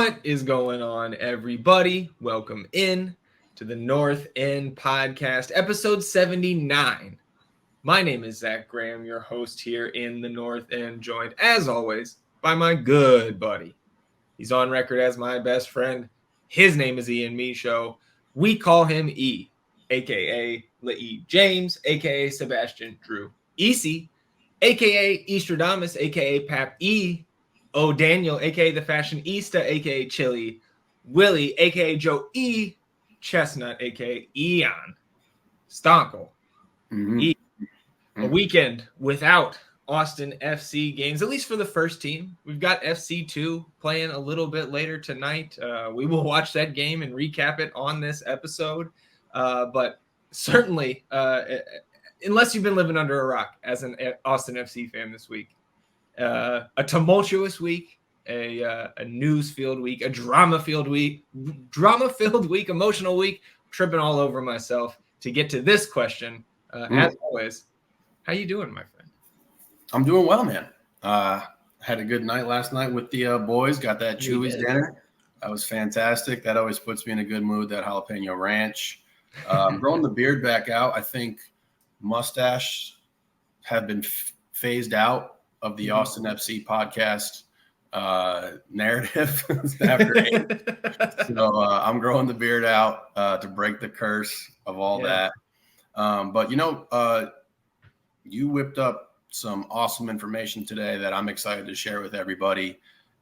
What is going on, everybody? Welcome in to the North End Podcast, episode 79. My name is Zach Graham, your host here in the North End, joined, as always, by my good buddy. He's on record as my best friend. His name is Ian Michaud. We call him E, a.k.a. Lae James, a.k.a. Sebastian Drew Easy, a.k.a. Eastradamus, a.k.a. Pap E, O Daniel, a.k.a. the Fashionista, a.k.a. Chili Willie, a.k.a. Joe E. Chestnut, a.k.a. Ian Stonkel. A weekend without Austin FC games, at least for the first team. We've got FC2 playing a little bit later tonight. We will watch that game and recap it on this episode. But certainly, unless you've been living under a rock as an Austin FC fan this week, a tumultuous week, a news-filled week, a drama-filled week, emotional week, tripping all over myself to get to this question. As always, how you doing, my friend? I'm doing well, man. Had a good night last night with the boys. Got that Chewy's dinner. That was fantastic. That always puts me in a good mood, that jalapeno ranch. Growing the beard back out. I think mustache have been phased out of the Austin FC podcast narrative after 8. So I'm growing the beard out to break the curse of all that. But, you whipped up some awesome information today that I'm excited to share with everybody.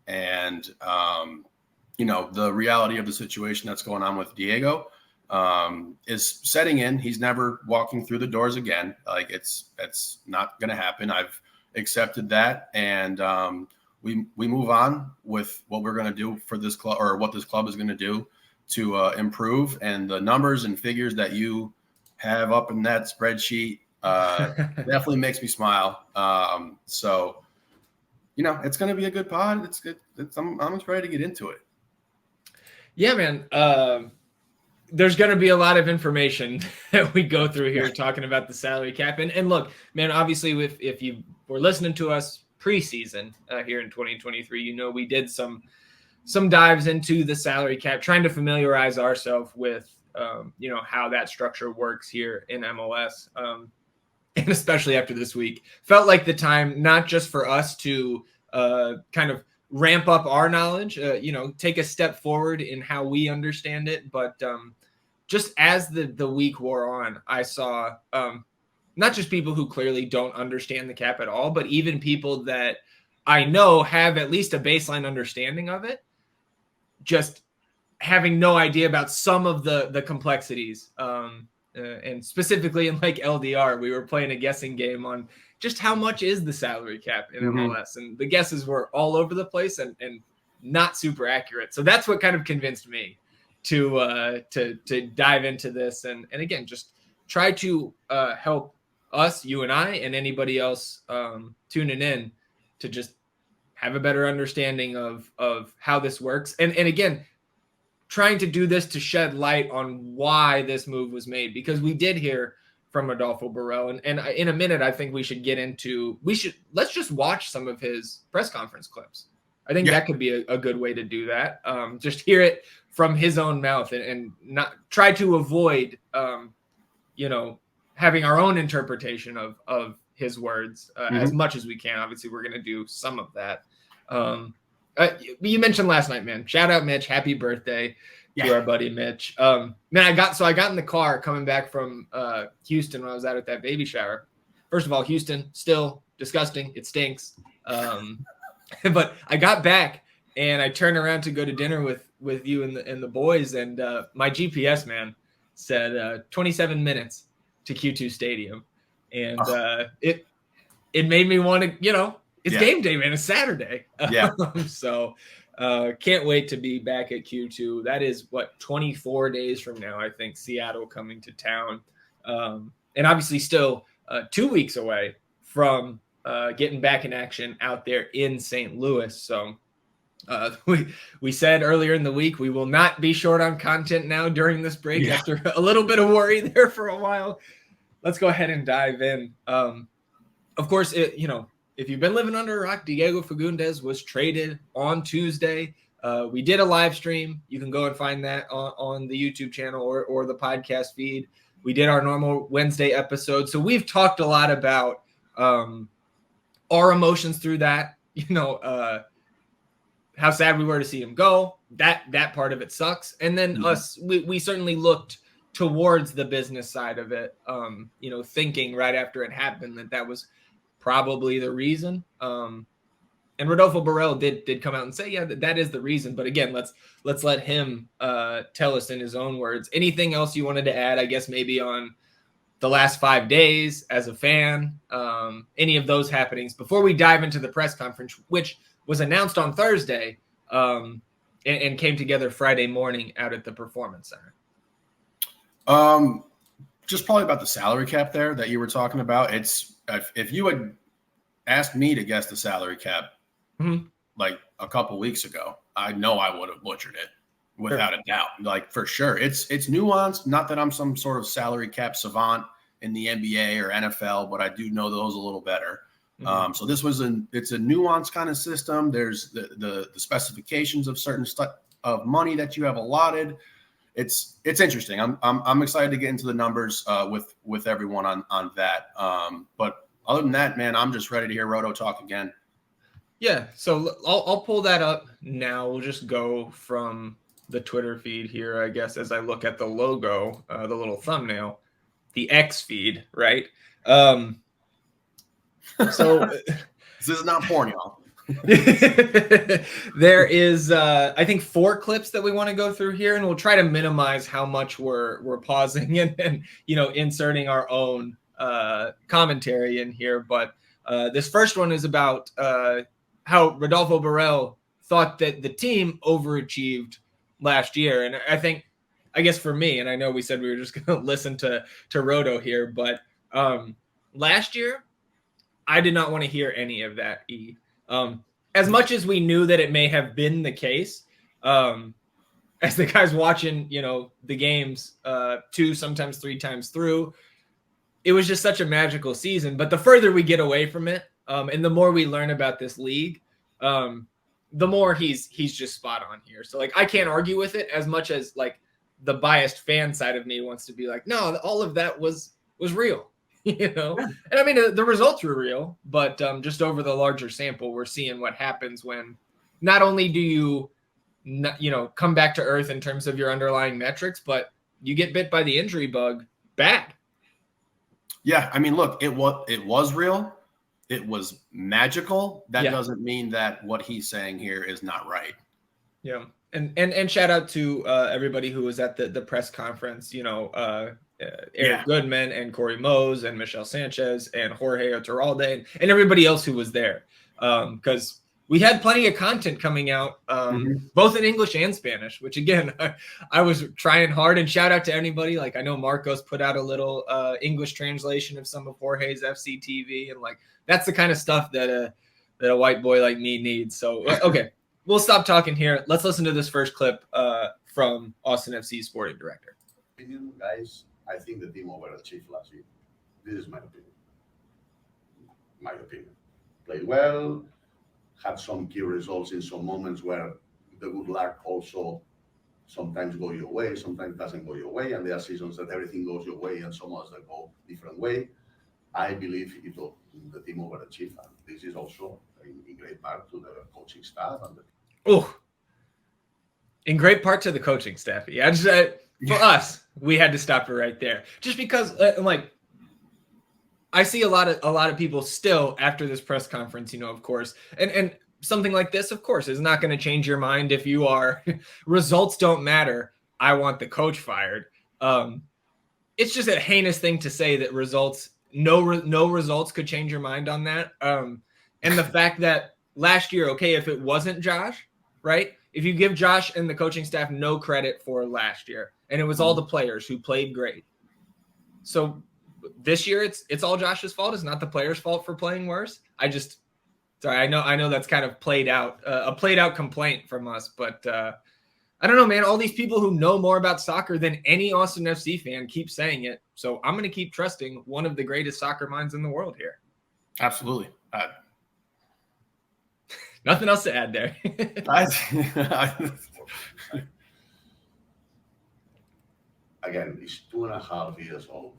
And, the reality of the situation that's going on with Diego is setting in. He's never walking through the doors again. Like it's not going to happen. I've accepted that. And we move on with what we're going to do for this club, or what this club is going to do to improve. And the numbers and figures that you have up in that spreadsheet definitely makes me smile. So, it's going to be a good pod. It's good. I'm ready to get into it. Yeah, man. There's going to be a lot of information that we go through here talking about the salary cap. And look, man, obviously if you were listening to us preseason here in 2023, we did some dives into the salary cap, trying to familiarize ourselves with, how that structure works here in MLS. And especially after this week, felt like the time, not just for us to kind of ramp up our knowledge, take a step forward in how we understand it. But just as the week wore on, I saw not just people who clearly don't understand the cap at all, but even people that I know have at least a baseline understanding of it, just having no idea about some of the complexities. And specifically in like LDR, we were playing a guessing game on just how much is the salary cap in MLS. And the guesses were all over the place and not super accurate. So that's what kind of convinced me to dive into this. And again, just try to help us, you and I, and anybody else tuning in to just have a better understanding of how this works. And again, trying to do this to shed light on why this move was made, because we did hear from Rodolfo Borrell. And in a minute, I think we should get into, let's just watch some of his press conference clips. I think that could be a good way to do that. Just hear it from his own mouth and not try to avoid, having our own interpretation of his words as much as we can. Obviously, we're going to do some of that. You mentioned last night, man. Shout out Mitch. Happy birthday to our buddy Mitch. Man, I got in the car coming back from Houston when I was out at that baby shower. First of all, Houston, still disgusting. It stinks. But I got back and I turned around to go to dinner with you and the boys, and my GPS, man, said 27 minutes to Q2 Stadium. And it made me want to, it's game day, man. It's Saturday. So can't wait to be back at Q2. That is 24 days from now, I think, Seattle coming to town. And obviously still 2 weeks away from getting back in action out there in St. Louis. So we said earlier in the week, we will not be short on content now during this break after a little bit of worry there for a while. Let's go ahead and dive in. Of course, if you've been living under a rock, Diego Fagundez was traded on Tuesday We did a live stream. You can go and find that on the YouTube channel or the podcast feed. We did our normal Wednesday episode. So we've talked a lot about our emotions through that, how sad we were to see him go. That part of it sucks. And then we certainly looked towards the business side of it, thinking right after it happened that was probably the reason. And Rodolfo Borrell did come out and say, yeah, that is the reason. But again, let's let him tell us in his own words. Anything else you wanted to add, I guess, maybe on the last 5 days as a fan, any of those happenings before we dive into the press conference, which was announced on Thursday and came together Friday morning out at the Performance Center? Just probably about the salary cap there that you were talking about. It's if you had asked me to guess the salary cap like a couple weeks ago, I know I would have butchered it without a doubt. Like, for sure. It's nuanced. Not that I'm some sort of salary cap savant in the NBA or NFL, but I do know those a little better. So this was it's a nuanced kind of system. There's the specifications of certain stuff of money that you have allotted. It's interesting. I'm excited to get into the numbers with everyone on that. But other than that, man, I'm just ready to hear Rodo talk again. Yeah, so I'll pull that up now. We'll just go from the Twitter feed here, I guess, as I look at the logo, the little thumbnail, the X feed, right? So this is not porn, y'all. There is, I think, 4 clips that we want to go through here, and we'll try to minimize how much we're pausing and inserting our own commentary in here. But this first one is about how Rodolfo Borrell thought that the team overachieved last year. And I guess for me, and I know we said we were just going to listen to Rodo here, but last year, I did not want to hear any of that, E. As much as we knew that it may have been the case, as the guys watching, the games 2, sometimes 3 times through, it was just such a magical season. But the further we get away from it, and the more we learn about this league, the more he's just spot on here. So I can't argue with it as much as the biased fan side of me wants to be like, no, all of that was real. And I mean, the results were real, but just over the larger sample, we're seeing what happens when not only do you, come back to earth in terms of your underlying metrics, but you get bit by the injury bug bad. Yeah. I mean, look, it was real. It was magical. That doesn't mean that what he's saying here is not right. Yeah. And shout out to everybody who was at the press conference, Eric Goodman and Corey Mose and Michelle Sanchez and Jorge Oturralde and everybody else who was there. Because we had plenty of content coming out, both in English and Spanish, which again, I was trying hard, and shout out to anybody. I know Marcos put out a little English translation of some of Jorge's FCTV, and that's the kind of stuff that a white boy like me needs. So, okay, we'll stop talking here. Let's listen to this first clip from Austin FC sporting director. Guys, I think the team overachieved last year. This is my opinion. Played well, had some key results in some moments where the good luck also sometimes go your way, sometimes doesn't go your way, and there are seasons that everything goes your way and some others that go different way. I believe the team overachieved, and this is also in great part to the coaching staff and in great part to the coaching staff. Yeah, for us, we had to stop it right there, just because I see a lot of people still after this press conference, of course, and something like this, of course, is not going to change your mind if you are results don't matter. I want the coach fired. It's just a heinous thing to say that no results could change your mind on that. And the fact that last year, okay, if it wasn't Josh, right? If you give Josh and the coaching staff no credit for last year, and it was all the players who played great. So this year it's all Josh's fault. It's not the players' fault for playing worse. I know that's kind of played out, a played out complaint from us, but I don't know, man. All these people who know more about soccer than any Austin FC fan keep saying it. So I'm going to keep trusting one of the greatest soccer minds in the world here. Absolutely. Nothing else to add there. Again, it's 2.5 years old.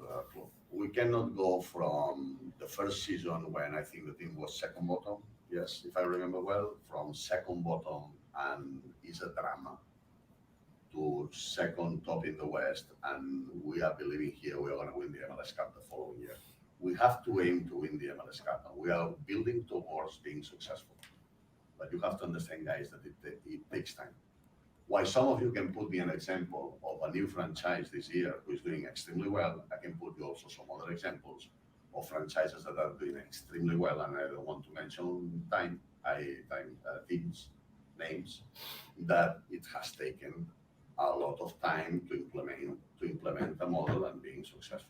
We cannot go from the first season when I think the team was second bottom. Yes, if I remember well, from second bottom and it's a drama to second top in the West, and we are believing here we are going to win the MLS Cup the following year. We have to aim to win the MLS Cup, and we are building towards being successful. But you have to understand, guys, that it takes time. Why some of you can put me an example of a new franchise this year who is doing extremely well, I can put you also some other examples of franchises that are doing extremely well, and I don't want to mention teams, names, that it has taken a lot of time to implement a model and being successful.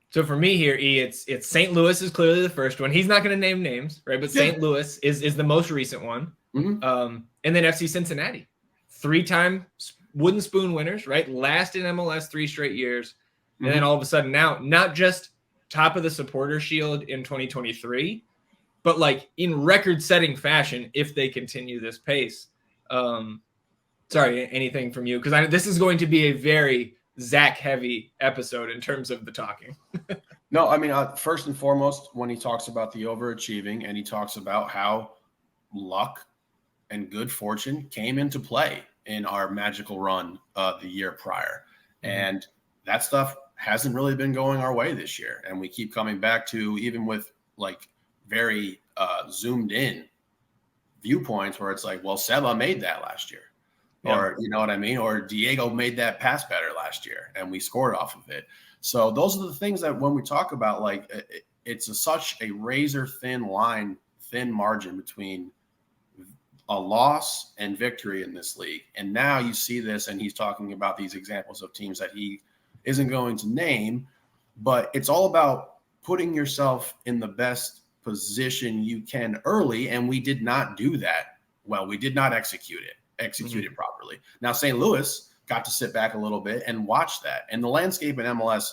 So for me here, E, it's St. Louis is clearly the first one. He's not going to name names, right? But St. Louis is the most recent one. Mm-hmm. And then FC Cincinnati, 3-time wooden spoon winners, right? Last in MLS 3 straight years. And then all of a sudden now, not just top of the supporter shield in 2023, but like in record-setting fashion if they continue this pace. Sorry, anything from you? Because this is going to be a very Zac-heavy episode in terms of the talking. No, I mean, first and foremost, when he talks about the overachieving and he talks about how luck and good fortune came into play in our magical run the year prior. And that stuff hasn't really been going our way this year. And we keep coming back to, even with like very zoomed in viewpoints where it's like, well, Seba made that last year. Or, you know what I mean? Or Diego made that pass better last year and we scored off of it. So those are the things that when we talk about, like, it's such a razor thin margin between a loss and victory in this league. And now you see this, and he's talking about these examples of teams that he isn't going to name, but it's all about putting yourself in the best position you can early. And we did not do that well. We did not execute it properly. Now, St. Louis got to sit back a little bit and watch that. And the landscape in MLS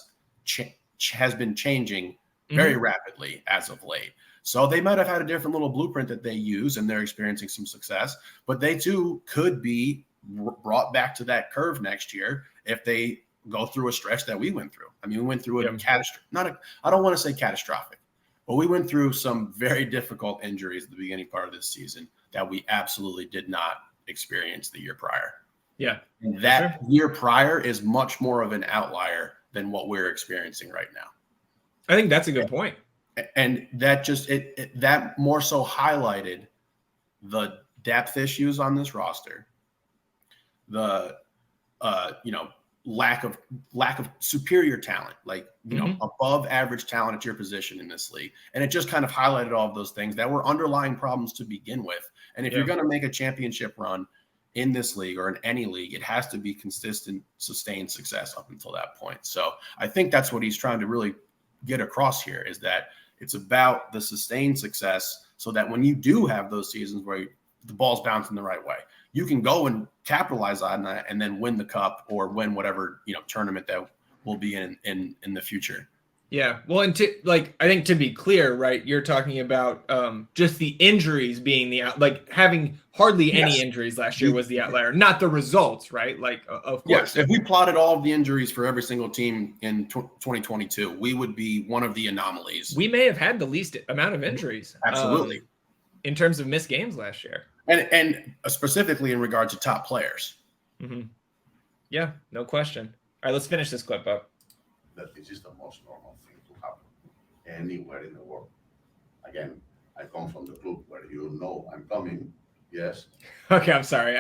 has been changing very rapidly as of late. So they might have had a different little blueprint that they use, and they're experiencing some success, but they too could be brought back to that curve next year if they go through a stretch that we went through. I mean, we went through I don't want to say catastrophic, but we went through some very difficult injuries at the beginning part of this season that we absolutely did not experience the year prior. Yeah. And that year prior is much more of an outlier than what we're experiencing right now. I think that's a good point. And that just that more so highlighted the depth issues on this roster, the lack of superior talent, like above average talent at your position in this league, and it just kind of highlighted all of those things that were underlying problems to begin with. And if you're going to make a championship run in this league or in any league, it has to be consistent, sustained success up until that point. So I think that's what he's trying to really get across here, is that it's about the sustained success, so that when you do have those seasons where the ball's bouncing the right way, you can go and capitalize on that and then win the cup or win whatever tournament that will be in the future. Yeah. Well, and I think to be clear, right, you're talking about just the injuries being having hardly any injuries last year was the outlier, not the results, right? Like, of course. Yes. If we plotted all of the injuries for every single team in 2022, we would be one of the anomalies. We may have had the least amount of injuries. Absolutely. In terms of missed games last year. And specifically in regard to top players. Mm-hmm. Yeah, no question. All right, let's finish this clip up. That this is the most normal thing to happen anywhere in the world. Again, I come from the club where I'm coming. Yes. Okay, I'm sorry.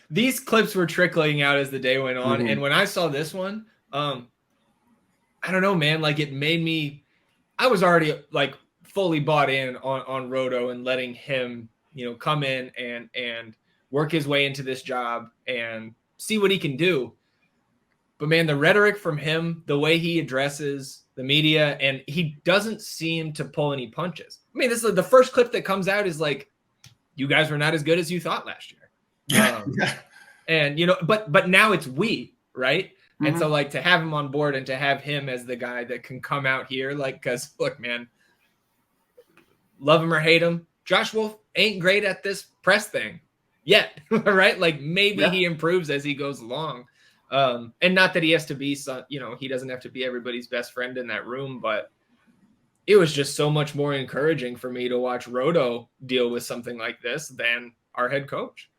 These clips were trickling out as the day went on, and when I saw this one, I don't know, man. Like, it made me. I was already like fully bought in on Rodo and letting him, come in and work his way into this job and see what he can do. But man, the rhetoric from him, the way he addresses the media, and he doesn't seem to pull any punches. I mean, this is the first clip that comes out is like, you guys were not as good as you thought last year. And, but now it's we, right? Mm-hmm. And so like to have him on board and to have him as the guy that can come out here, like, cause look, man, love him or hate him, Josh Wolf ain't great at this press thing yet, right? Like maybe he improves as he goes along. And not that he has to be, he doesn't have to be everybody's best friend in that room, but it was just so much more encouraging for me to watch Rodo deal with something like this than our head coach.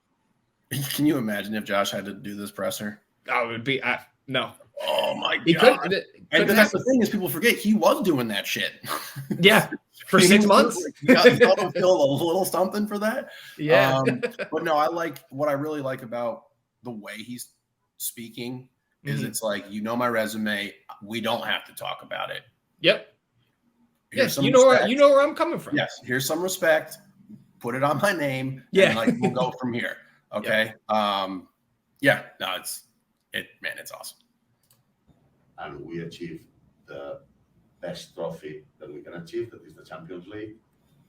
Can you imagine if Josh had to do this presser? Oh, it would be, no. Oh my God. And that's the thing is people forget he was doing that shit. Yeah. For 6 months. You got to feel a little something for that. Yeah. But no, what I really like about the way he's speaking is it's like, my resume. We don't have to talk about it. Yep. Yes, you know where I'm coming from. Yes, here's some respect. Put it on my name. Yeah, and we'll go from here. Okay. It's awesome. And we achieved the best trophy that we can achieve, that is the Champions League,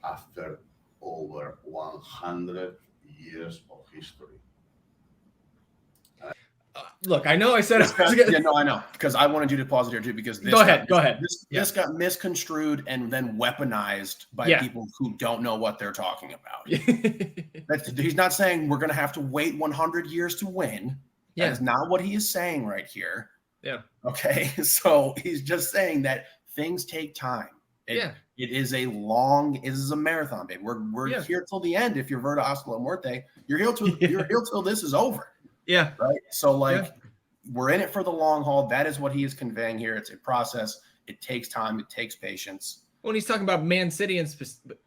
after over 100 years of history. Look, I know I said I know, because I wanted you to pause it here too, because go ahead. This got misconstrued and then weaponized by people who don't know what they're talking about. He's not saying we're going to have to wait 100 years to win. That is not what he is saying right here. Yeah. Okay. So he's just saying that things take time. It is a marathon, baby. We're here till the end. If you're Verda Hasta La Muerte, you're here till this is over. Yeah. Right. So we're in it for the long haul. That is what he is conveying here. It's a process. It takes time. It takes patience. When he's talking about Man City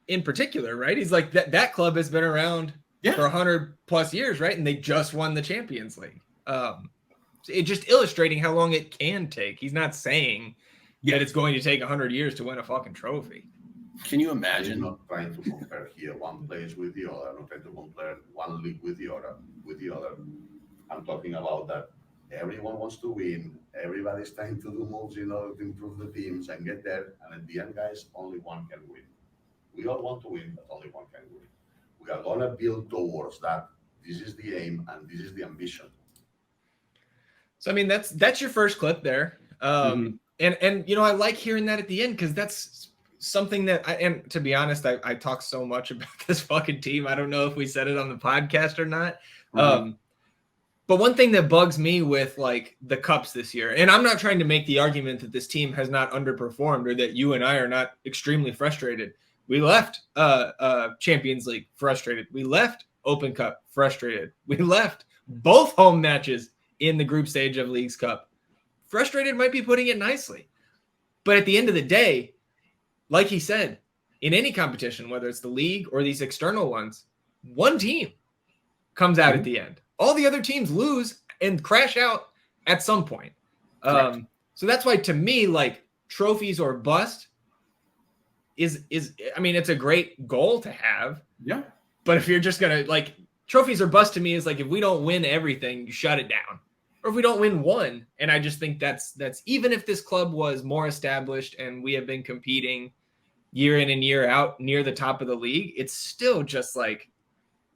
in particular, right? He's like that club has been around for 100+ years, right? And they just won the Champions League. It just illustrating how long it can take. He's not saying that it's going to take 100 years to win a fucking trophy. Can you imagine? I'm not trying to compare here one place with the other. I'm not trying to compare one league with the other. I'm talking about that everyone wants to win. Everybody's trying to do moves in order to improve the teams and get there. And at the end, guys, only one can win. We all want to win, but only one can win. We are going to build towards that. This is the aim and this is the ambition. So, I mean, that's your first clip there. And I like hearing that at the end because that's something that and to be honest, I talk so much about this fucking team. I don't know if we said it on the podcast or not. But one thing that bugs me with the cups this year, and I'm not trying to make the argument that this team has not underperformed or that you and I are not extremely frustrated. We left Champions League frustrated. We left Open Cup frustrated. We left both home matches in the group stage of Leagues Cup. Frustrated might be putting it nicely. But at the end of the day, like he said, in any competition, whether it's the league or these external ones, one team comes out at the end. All the other teams lose and crash out at some point. So that's why, to me, trophies or bust is I mean, it's a great goal to have. Yeah. But if you're just going to trophies or bust to me is if we don't win everything, you shut it down. Or if we don't win one. And I just think that's even if this club was more established and we have been competing year in and year out near the top of the league, it's still just I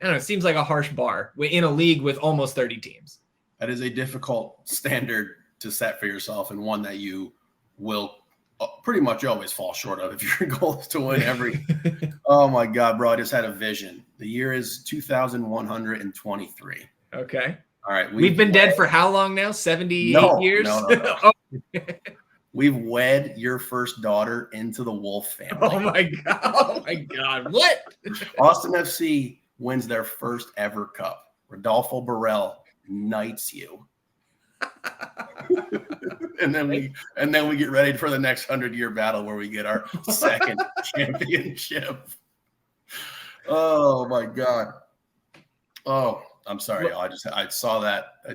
don't know, it seems like a harsh bar in a league with almost 30 teams. That is a difficult standard to set for yourself, and one that you will pretty much always fall short of if your goal is to win every. Oh my God, bro! I just had a vision. The year is 2123. Okay. All right. We've been dead for how long now? 78 years? No. We've wed your first daughter into the Wolf family. Oh my God. What? Austin FC wins their first ever cup. Rodolfo Borrell knights you. and then we get ready for the next 100-year battle where we get our second championship. Oh my God. Oh, I'm sorry, y'all. I saw that. I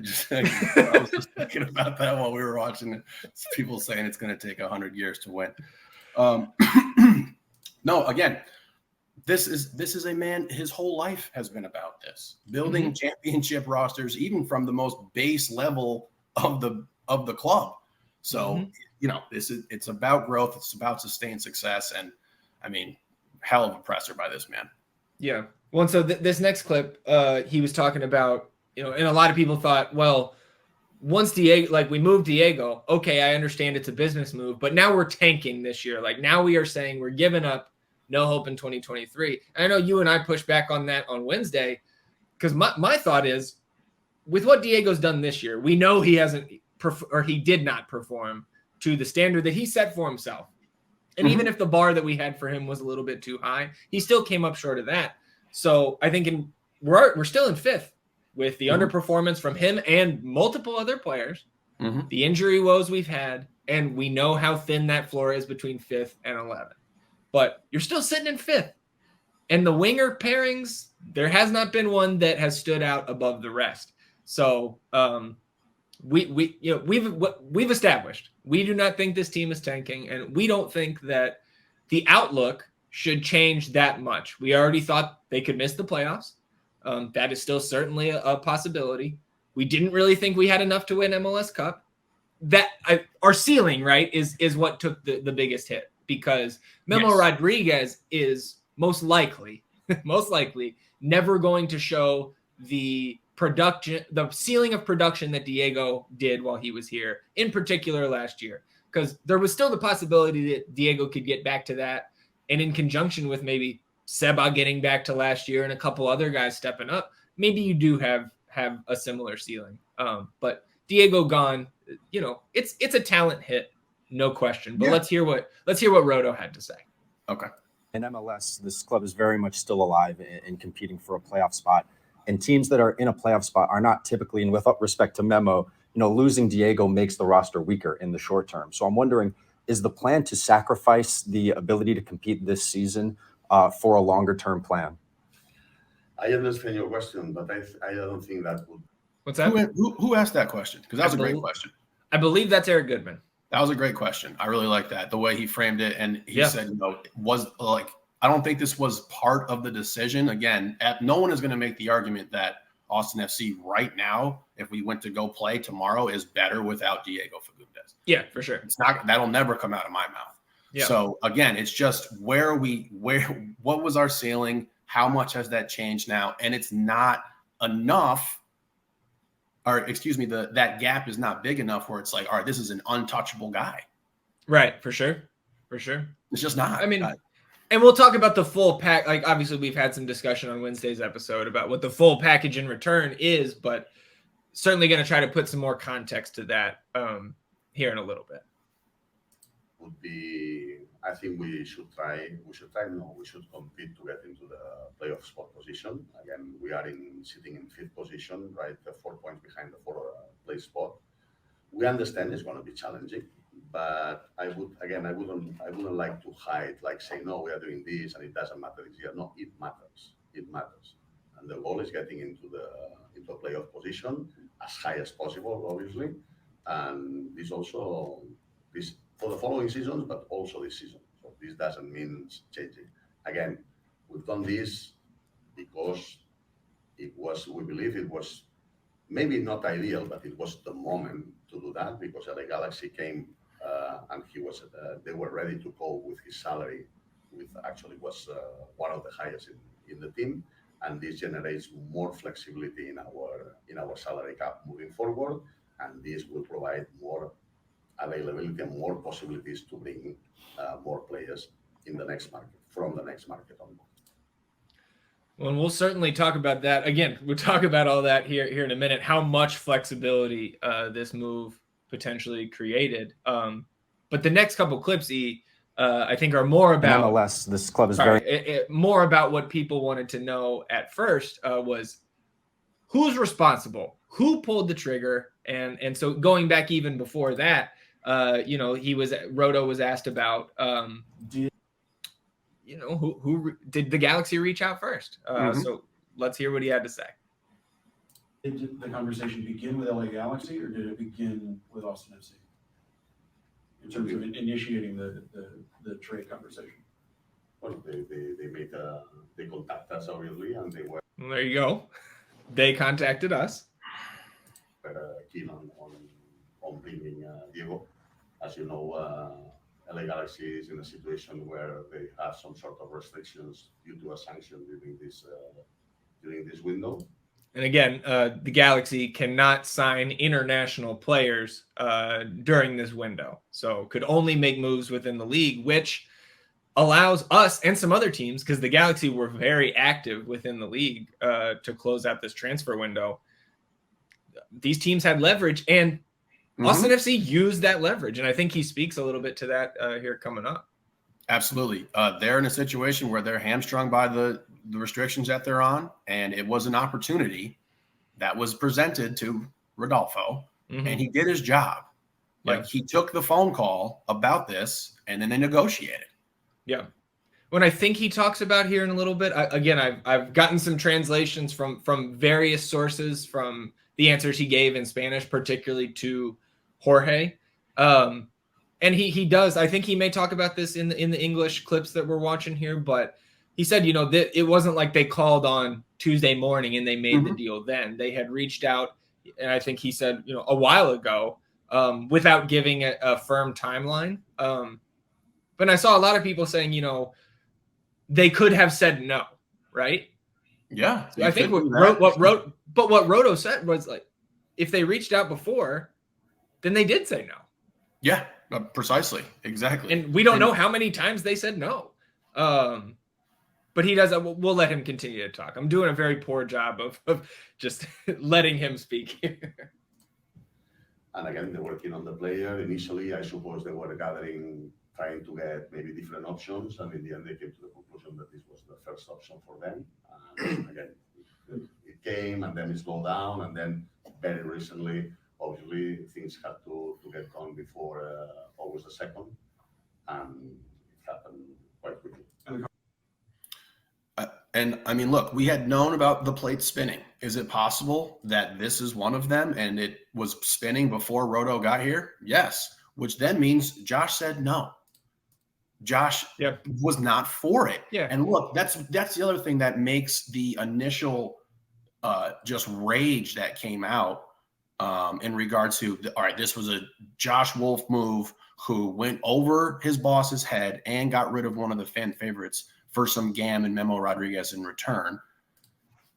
was just thinking about that while we were watching it. It's people saying it's going to take 100 years to win. No, again, this is a man. His whole life has been about this, building championship rosters, even from the most base level of the club. So it's about growth. It's about sustained success, and I mean, hell of a presser by this man. Yeah. Well, and so this next clip, he was talking about, and a lot of people thought, well, once Diego, we moved Diego, okay, I understand it's a business move, but now we're tanking this year. Now we are saying we're giving up no hope in 2023. And I know you and I pushed back on that on Wednesday, because my thought is, with what Diego's done this year, we know he he did not perform to the standard that he set for himself. And even if the bar that we had for him was a little bit too high, he still came up short of that. So I think we're still in fifth with the underperformance from him and multiple other players, the injury woes we've had, and we know how thin that floor is between 5th and 11th. But you're still sitting in 5th. And the winger pairings, there has not been one that has stood out above the rest. So we've established we do not think this team is tanking, and we don't think that the outlook should change that much. We already thought they could miss the playoffs. That is still certainly a possibility. We didn't really think we had enough to win MLS Cup. Our ceiling, right, is what took the biggest hit, because Memo Rodriguez is most likely never going to show the ceiling of production that Diego did while he was here, in particular last year, because there was still the possibility that Diego could get back to that. And in conjunction with maybe Seba getting back to last year and a couple other guys stepping up, maybe you do have a similar ceiling. But Diego gone, it's a talent hit, no question. But let's hear what Rodo had to say. Okay. In MLS, this club is very much still alive and competing for a playoff spot. And teams that are in a playoff spot are not typically, and with respect to Memo, losing Diego makes the roster weaker in the short term. So I'm wondering, is the plan to sacrifice the ability to compete this season for a longer term plan? I understand your question, but I don't think that would. What's that? Who asked that question? Because that was a great question. I believe that's Eric Goodman. That was a great question. I really like that, the way he framed it. And he said, was like, I don't think this was part of the decision. Again, no one is going to make the argument that Austin FC right now, if we went to go play tomorrow, is better without Diego Fagundez. Yeah, for sure. It's not, that'll never come out of my mouth. Yeah. So again, it's just what was our ceiling? How much has that changed now? And it's not enough, or excuse me, that gap is not big enough where it's like, all right, this is an untouchable guy. Right. For sure. It's just not. I mean, and we'll talk about the full pack. Like, obviously, we've had some discussion on Wednesday's episode about what the full package in return is, but certainly going to try to put some more context to that here in a little bit. Would be, I think we should compete to get into the playoff spot position. Again, we are sitting in 5th position, right? 4 points behind the 4th place spot. We understand it's going to be challenging. But I wouldn't like to hide, like say, no, we are doing this and it doesn't matter this year. No, it matters. It matters. And the goal is getting into a playoff position as high as possible, obviously. And this for the following seasons, but also this season. So this doesn't mean changing. Again, we've done this because we believe it was maybe not ideal, but it was the moment to do that, because LA Galaxy came and they were ready to go with his salary, was one of the highest in the team, and this generates more flexibility in our salary cap moving forward, and this will provide more availability and more possibilities to bring more players in the next market, from the next market on. Well, we'll certainly talk about that. Again, we'll talk about all that here in a minute, how much flexibility this move potentially created. But the next couple clips, I think, are more about MLS. This club is more about what people wanted to know at first was who's responsible, who pulled the trigger, and so going back even before that, Rodo was asked about who did the Galaxy reach out first? So let's hear what he had to say. Did the conversation begin with LA Galaxy, or did it begin with Austin FC in terms of initiating the trade conversation? Well, they contacted us obviously, and they were. Well, there you go. They contacted us. Keen on bringing Diego. As you know, LA Galaxy is in a situation where they have some sort of restrictions due to a sanction during this window. And again, the Galaxy cannot sign international players during this window, so could only make moves within the league, which allows us and some other teams, because the Galaxy were very active within the league to close out this transfer window. These teams had leverage, and Austin FC used that leverage. And I think he speaks a little bit to that here coming up. Absolutely. They're in a situation where they're hamstrung by the restrictions that they're on, and it was an opportunity that was presented to Rodolfo, and he did his job. Like, he took the phone call about this, and then they negotiated. Yeah. When I think he talks about here in a little bit, I've gotten some translations from various sources from the answers he gave in Spanish, particularly to Jorge. And he does, I think he may talk about this in the English clips that we're watching here, but he said, that it wasn't like they called on Tuesday morning and they made the deal then. They had reached out, and I think he said, a while ago, without giving a firm timeline. But I saw a lot of people saying, they could have said no, right? Yeah. So I think what Rodo said was, like, if they reached out before, then they did say no. Yeah, precisely. Exactly. And we don't know how many times they said no. But he does. We'll let him continue to talk. I'm doing a very poor job of just letting him speak here. And again, they're working on the player. Initially, I suppose they were gathering, trying to get maybe different options. And in the end, they came to the conclusion that this was the first option for them. And again, it came, and then it slowed down. And then very recently, obviously, things had to get done before August the 2nd. And it happened quite quickly. And I mean, look, we had known about the plate spinning. Is it possible that this is one of them and it was spinning before Rodo got here? Yes, which then means Josh said no. Josh was not for it. Yeah. And look, that's the other thing that makes the initial just rage that came out in regards to, all right, this was a Josh Wolf move who went over his boss's head and got rid of one of the fan favorites for some Gam and Memo Rodriguez in return.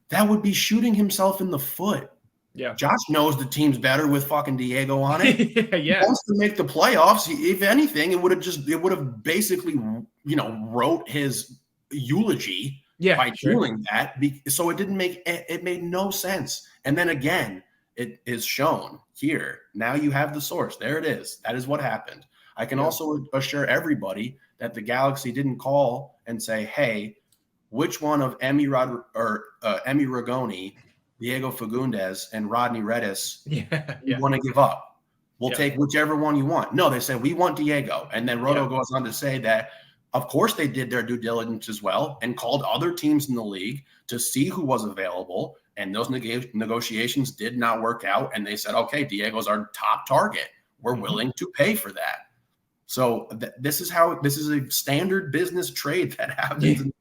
That would be shooting himself in the foot. Yeah. Josh knows the team's better with fucking Diego on it. He wants to make the playoffs. If anything, it would have basically, wrote his eulogy by doing that. So it made no sense. And then again, it is shown here. Now you have the source. There it is. That is what happened. I can also assure everybody that the Galaxy didn't call and say, hey, which one of Emi Ragoni, Diego Fagundez, and Rodney Redis you want to give up? We'll take whichever one you want. No, they said, we want Diego. And then Rodo goes on to say that, of course, they did their due diligence as well and called other teams in the league to see who was available. And those negotiations did not work out. And they said, okay, Diego's our top target. We're willing to pay for that. So this is a standard business trade that happens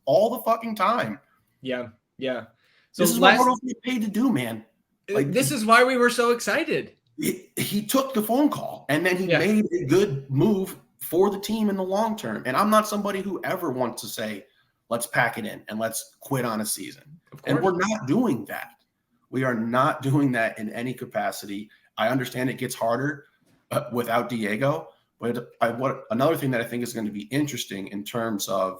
all the fucking time. Yeah. Yeah. So this is what Rodo get paid to do, man. Like, this is why we were so excited. He took the phone call and then he made a good move for the team in the long term. And I'm not somebody who ever wants to say, let's pack it in and let's quit on a season. And we're not doing that. We are not doing that in any capacity. I understand it gets harder without Diego. But another thing that I think is going to be interesting in terms of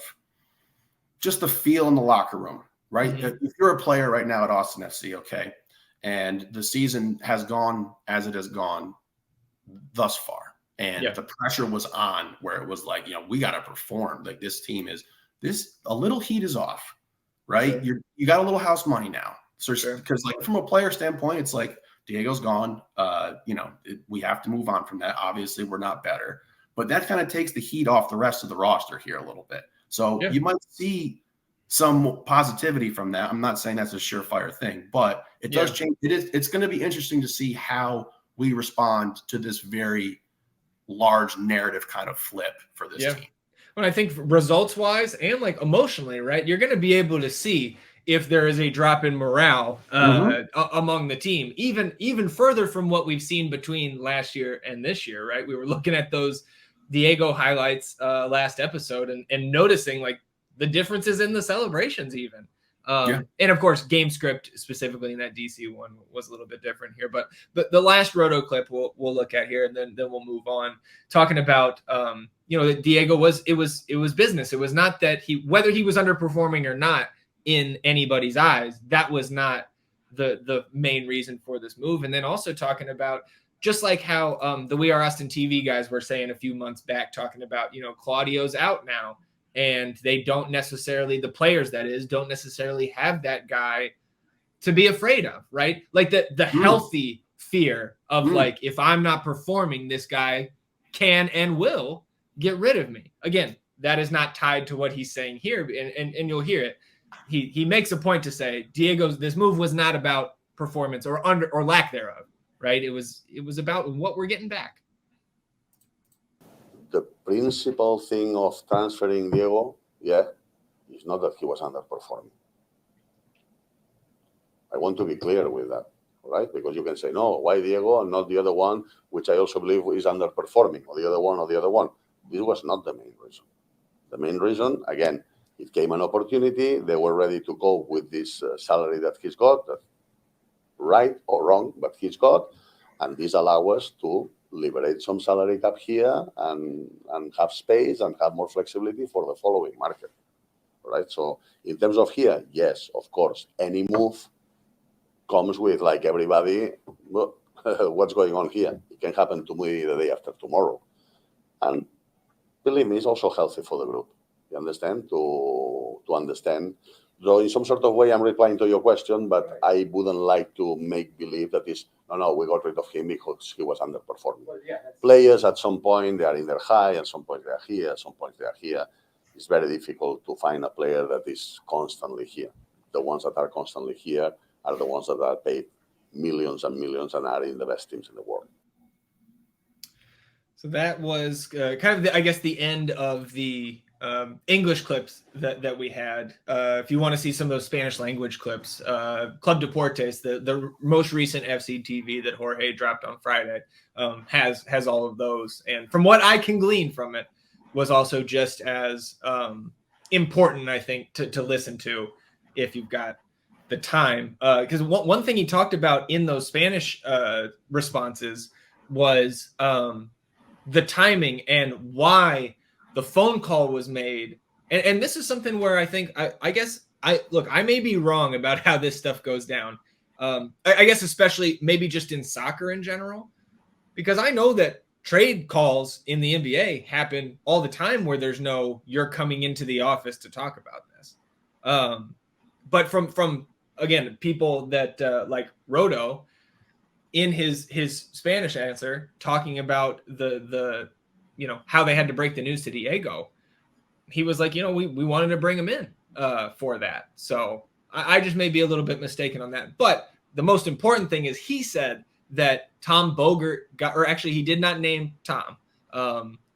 just the feel in the locker room, right? Mm-hmm. If you're a player right now at Austin FC, okay, and the season has gone as it has gone thus far, and the pressure was on where it was like, we got to perform. Like, this team a little heat is off, right? Sure. You got a little house money now. So because like from a player standpoint, it's like, Diego's gone. We have to move on from that. Obviously, we're not better. But that kind of takes the heat off the rest of the roster here a little bit. So you might see some positivity from that. I'm not saying that's a surefire thing, but it does change. It's going to be interesting to see how we respond to this very large narrative kind of flip for this team. Well, I think results-wise and like emotionally, right, you're going to be able to see if there is a drop in morale among the team, even further from what we've seen between last year and this year, right? We were looking at those Diego highlights last episode and noticing like the differences in the celebrations even. And of course, game script specifically in that DC one was a little bit different here. But the last Rodo clip we'll look at here, and then we'll move on, talking about that Diego was business. It was not that whether he was underperforming or not in anybody's eyes, that was not the main reason for this move. And then also talking about just like how the We Are Austin TV guys were saying a few months back, talking about, Claudio's out now, and they don't necessarily, the players that is, don't necessarily have that guy to be afraid of, right? Like the healthy fear of like, if I'm not performing, this guy can and will get rid of me. Again, that is not tied to what he's saying here, and you'll hear it. He makes a point to say, this move was not about performance or lack thereof, right? It was about what we're getting back. The principal thing of transferring Diego, is not that he was underperforming. I want to be clear with that, right? Because you can say, no, why Diego and not the other one, which I also believe is underperforming, or the other one. This was not the main reason. The main reason, again, it came an opportunity. They were ready to go with this salary that he's got, right or wrong, but he's got, and this allows us to liberate some salary cap here and have space and have more flexibility for the following market, right? So in terms of here, yes, of course, any move comes with, like, everybody, what's going on here? It can happen to me the day after tomorrow. And believe me, it's also healthy for the group, you understand, to understand. So in some sort of way, I'm replying to your question, but I wouldn't like to make believe that no, we got rid of him because he was underperforming. Well, players at some point, they are in their high, at some point they are here, at some point they are here. It's very difficult to find a player that is constantly here. The ones that are constantly here are the ones that are paid millions and millions and are in the best teams in the world. So that was kind of, I guess, the end of the English clips that we had. If you want to see some of those Spanish language clips, Club Deportes, the most recent FC TV that Jorge dropped on Friday, has all of those. And from what I can glean from it, was also just as important, I think, to listen to if you've got the time. Because one thing he talked about in those Spanish responses was the timing and why the phone call was made. And this is something where I think, I guess, I may be wrong about how this stuff goes down. I guess especially maybe just in soccer in general, because I know that trade calls in the NBA happen all the time where there's no, you're coming into the office to talk about this. But from again, people that like Rodo in his Spanish answer, talking about the how they had to break the news to Diego, he was like, we wanted to bring him in for that. So I just may be a little bit mistaken on that. But the most important thing is he said that Tom Bogert he did not name Tom,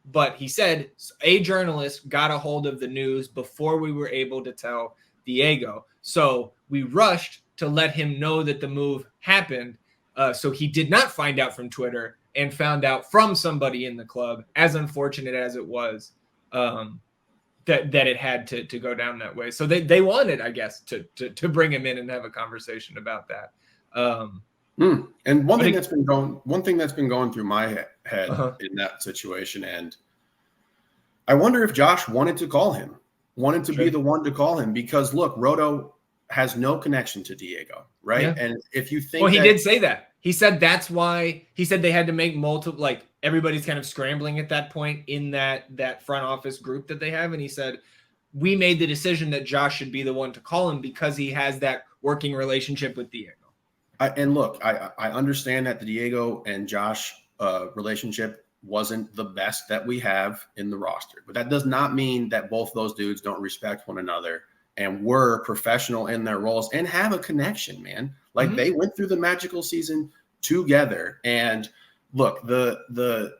but he said a journalist got a hold of the news before we were able to tell Diego. So we rushed to let him know that the move happened. So he did not find out from Twitter and found out from somebody in the club, as unfortunate as it was, that it had to go down that way. So they wanted, I guess, to bring him in and have a conversation about that. And one thing that's been going through my head in that situation, and I wonder if Josh wanted to call him, be the one to call him, because look, Rodo has no connection to Diego, right? Yeah. And if you think, he did say that. He said that's why he said they had to make multiple, like everybody's kind of scrambling at that point in that front office group that they have. And he said, we made the decision that Josh should be the one to call him because he has that working relationship with Diego. And look, I understand that the Diego and Josh relationship wasn't the best that we have in the roster, but that does not mean that both those dudes don't respect one another and were professional in their roles and have a connection, man. Like they went through the magical season together. And look, the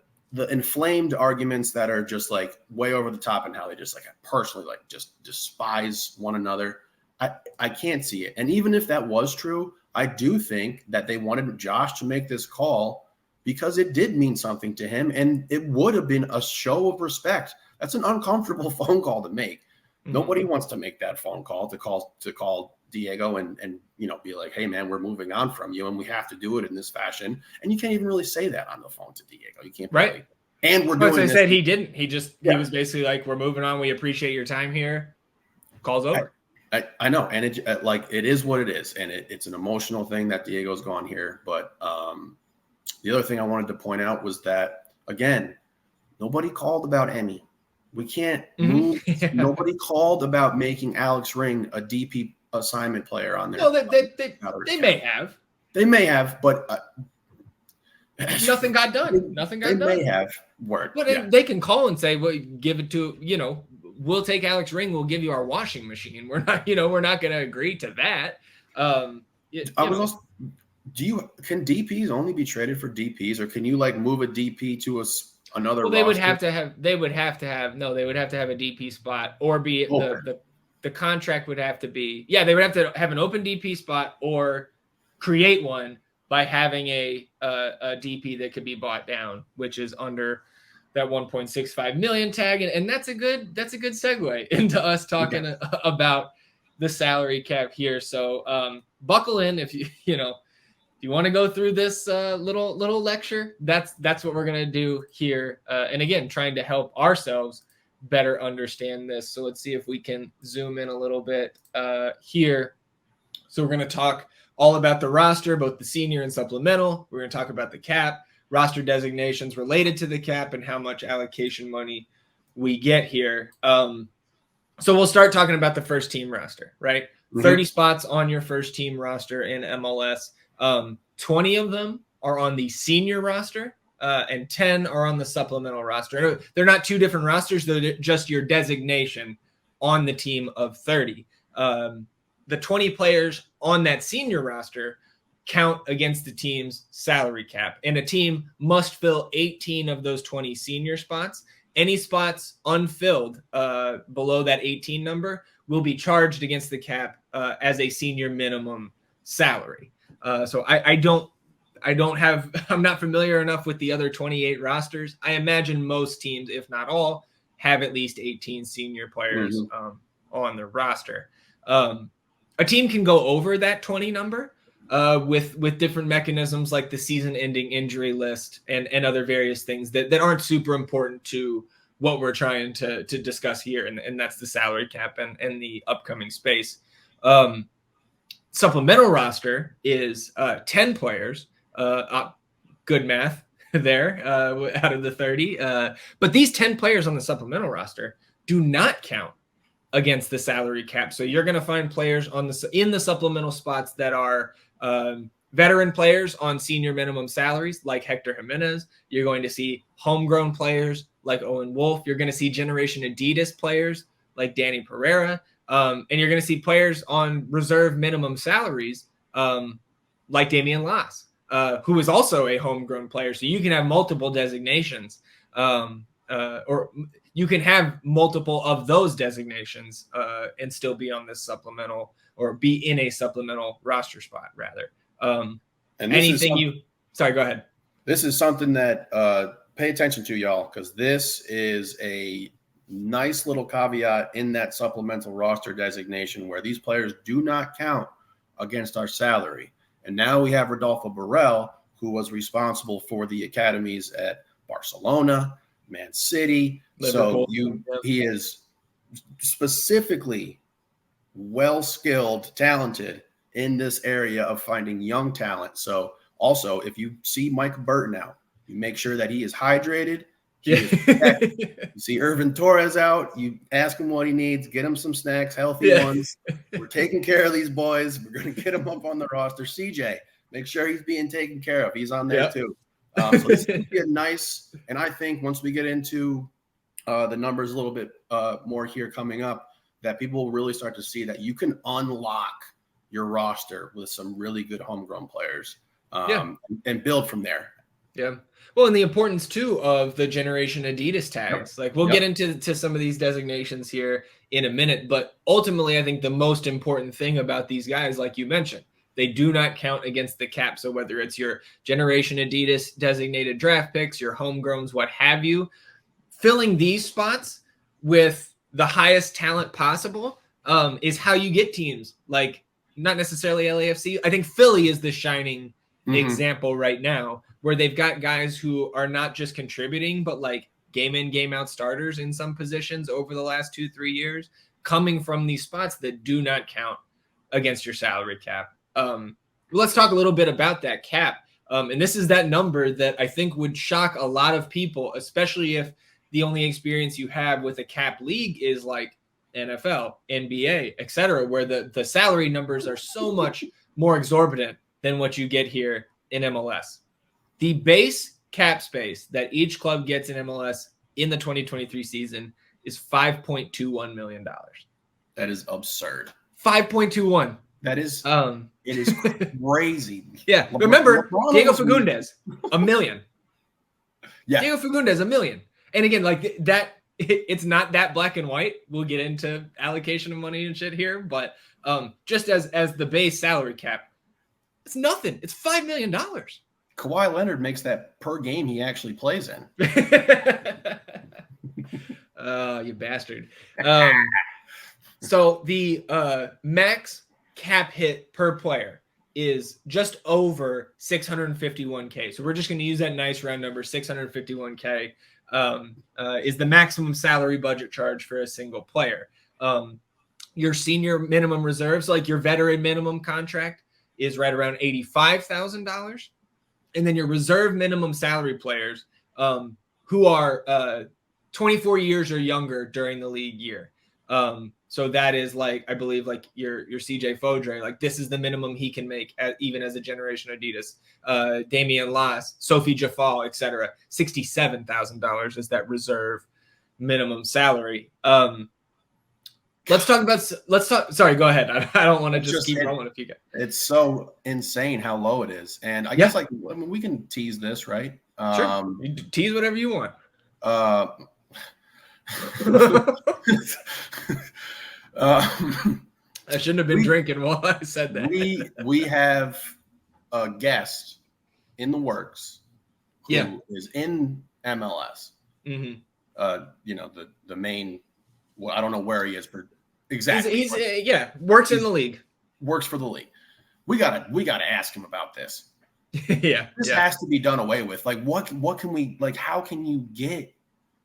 inflamed arguments that are just like way over the top and how they just like personally like just despise one another, I can't see it. And even if that was true, I do think that they wanted Josh to make this call because it did mean something to him, and it would have been a show of respect. That's an uncomfortable phone call to make. Nobody wants to make that phone call to call Diego and be like, hey man, we're moving on from you and we have to do it in this fashion. And you can't even really say that on the phone to Diego. You can't be right. like, and we're But doing as I this. said, he didn't. He was basically like, we're moving on. We appreciate your time here. Call's over. I know. And it is what it is. And it's an emotional thing that Diego's gone here. But the other thing I wanted to point out was that, again, nobody called about Emmy. We can't move. Yeah. Nobody called about making Alex Ring a DP assignment player on there. Well, they may have. They may have, but Nothing got done. Nothing got done. They may have worked. But they can call and say, well, give it to, we'll take Alex Ring. We'll give you our washing machine. We're not going to agree to that. Can DPs only be traded for DPs, or can you like move a DP to another? Well, they would have to have a DP spot, or be the contract would have to be, they would have to have an open DP spot or create one by having a DP that could be bought down, which is under that 1.65 million tag. And that's a good segue into us talking about the salary cap here. So buckle in if you want to go through this little lecture. That's what we're going to do here. And again, trying to help ourselves better understand this. So let's see if we can zoom in a little bit here. So we're going to talk all about the roster, both the senior and supplemental. We're going to talk about the cap, roster designations related to the cap, and how much allocation money we get here. So we'll start talking about the first team roster, right? Mm-hmm. 30 spots on your first team roster in MLS. 20 of them are on the senior roster, and 10 are on the supplemental roster. They're not two different rosters. They're just your designation on the team of 30. The 20 players on that senior roster count against the team's salary cap, and a team must fill 18 of those 20 senior spots. Any spots unfilled below that 18 number will be charged against the cap as a senior minimum salary. So I'm not familiar enough with the other 28 rosters. I imagine most teams, if not all, have at least 18 senior players on their roster. A team can go over that 20 number with different mechanisms like the season-ending injury list and other various things that aren't super important to what we're trying to discuss here, and that's the salary cap and the upcoming space. Supplemental roster is 10 players. Good math there out of the 30. But these 10 players on the supplemental roster do not count against the salary cap. So you're going to find players in the supplemental spots that are veteran players on senior minimum salaries like Hector Jimenez. You're going to see homegrown players like Owen Wolf. You're going to see Generation Adidas players like Danny Pereira. And you're going to see players on reserve minimum salaries like Damian Lass, who is also a homegrown player. So you can have multiple designations or you can have multiple of those designations and still be on this supplemental or be in a supplemental roster spot rather. Sorry, go ahead. This is something that pay attention to, y'all, because this is a nice little caveat in that supplemental roster designation where these players do not count against our salary. And now we have Rodolfo Borrell, who was responsible for the academies at Barcelona, Man City. Liverpool. So he is specifically well-skilled, talented in this area of finding young talent. So also, if you see Mike Burton out, you make sure that he is hydrated. You see Irvin Torres out, you ask him what he needs, get him some snacks, healthy ones. We're taking care of these boys. We're going to get him up on the roster. CJ, make sure he's being taken care of. He's on there too. So this could be a nice, and I think once we get into the numbers a little bit more here coming up, that people will really start to see that you can unlock your roster with some really good homegrown players and build from there. Yeah. Well, and the importance too of the Generation Adidas tags. Like we'll get into some of these designations here in a minute, but ultimately I think the most important thing about these guys, like you mentioned, they do not count against the cap. So whether it's your Generation Adidas designated draft picks, your homegrowns, what have you, filling these spots with the highest talent possible is how you get teams like not necessarily LAFC. I think Philly is the shining example right now, where they've got guys who are not just contributing, but like game in, game out starters in some positions over the last 2-3 years, coming from these spots that do not count against your salary cap. Let's talk a little bit about that cap. And this is that number that I think would shock a lot of people, especially if the only experience you have with a cap league is like NFL, NBA, etc., where the salary numbers are so much more exorbitant than what you get here in MLS. The base cap space that each club gets in MLS in the 2023 season is $5.21 million. That is absurd. 5.21. That is, it is crazy. Yeah. Remember, Diego Fagundez, $1 million. Yeah. Diego Fagundez, $1 million. And again, like that, it's not that black and white. We'll get into allocation of money and shit here, but just as the base salary cap, it's nothing. It's $5 million. Kawhi Leonard makes that per game he actually plays in. Oh, you bastard. So the max cap hit per player is just over 651K. So we're just going to use that nice round number, 651K. Is the maximum salary budget charge for a single player. Your senior minimum reserves, like your veteran minimum contract, is right around $85,000. And then your reserve minimum salary players who are 24 years or younger during the league year. So that is like, I believe, like your CJ Fodre, like this is the minimum he can make even as a Generation Adidas. Damian Las, Sophie Jafal, etc. $67,000 is that reserve minimum salary. Sorry, go ahead. I don't want to just keep rolling if you get. It's so insane how low it is. And I guess we can tease this, right? Sure. You tease whatever you want. I shouldn't have been drinking while I said that. We have a guest in the works who is in MLS. Mm-hmm. The main. Well, I don't know where he is, but exactly. He's works in the league. Works for the league. We gotta ask him about this. This has to be done away with. Like, what can we like? How can you get?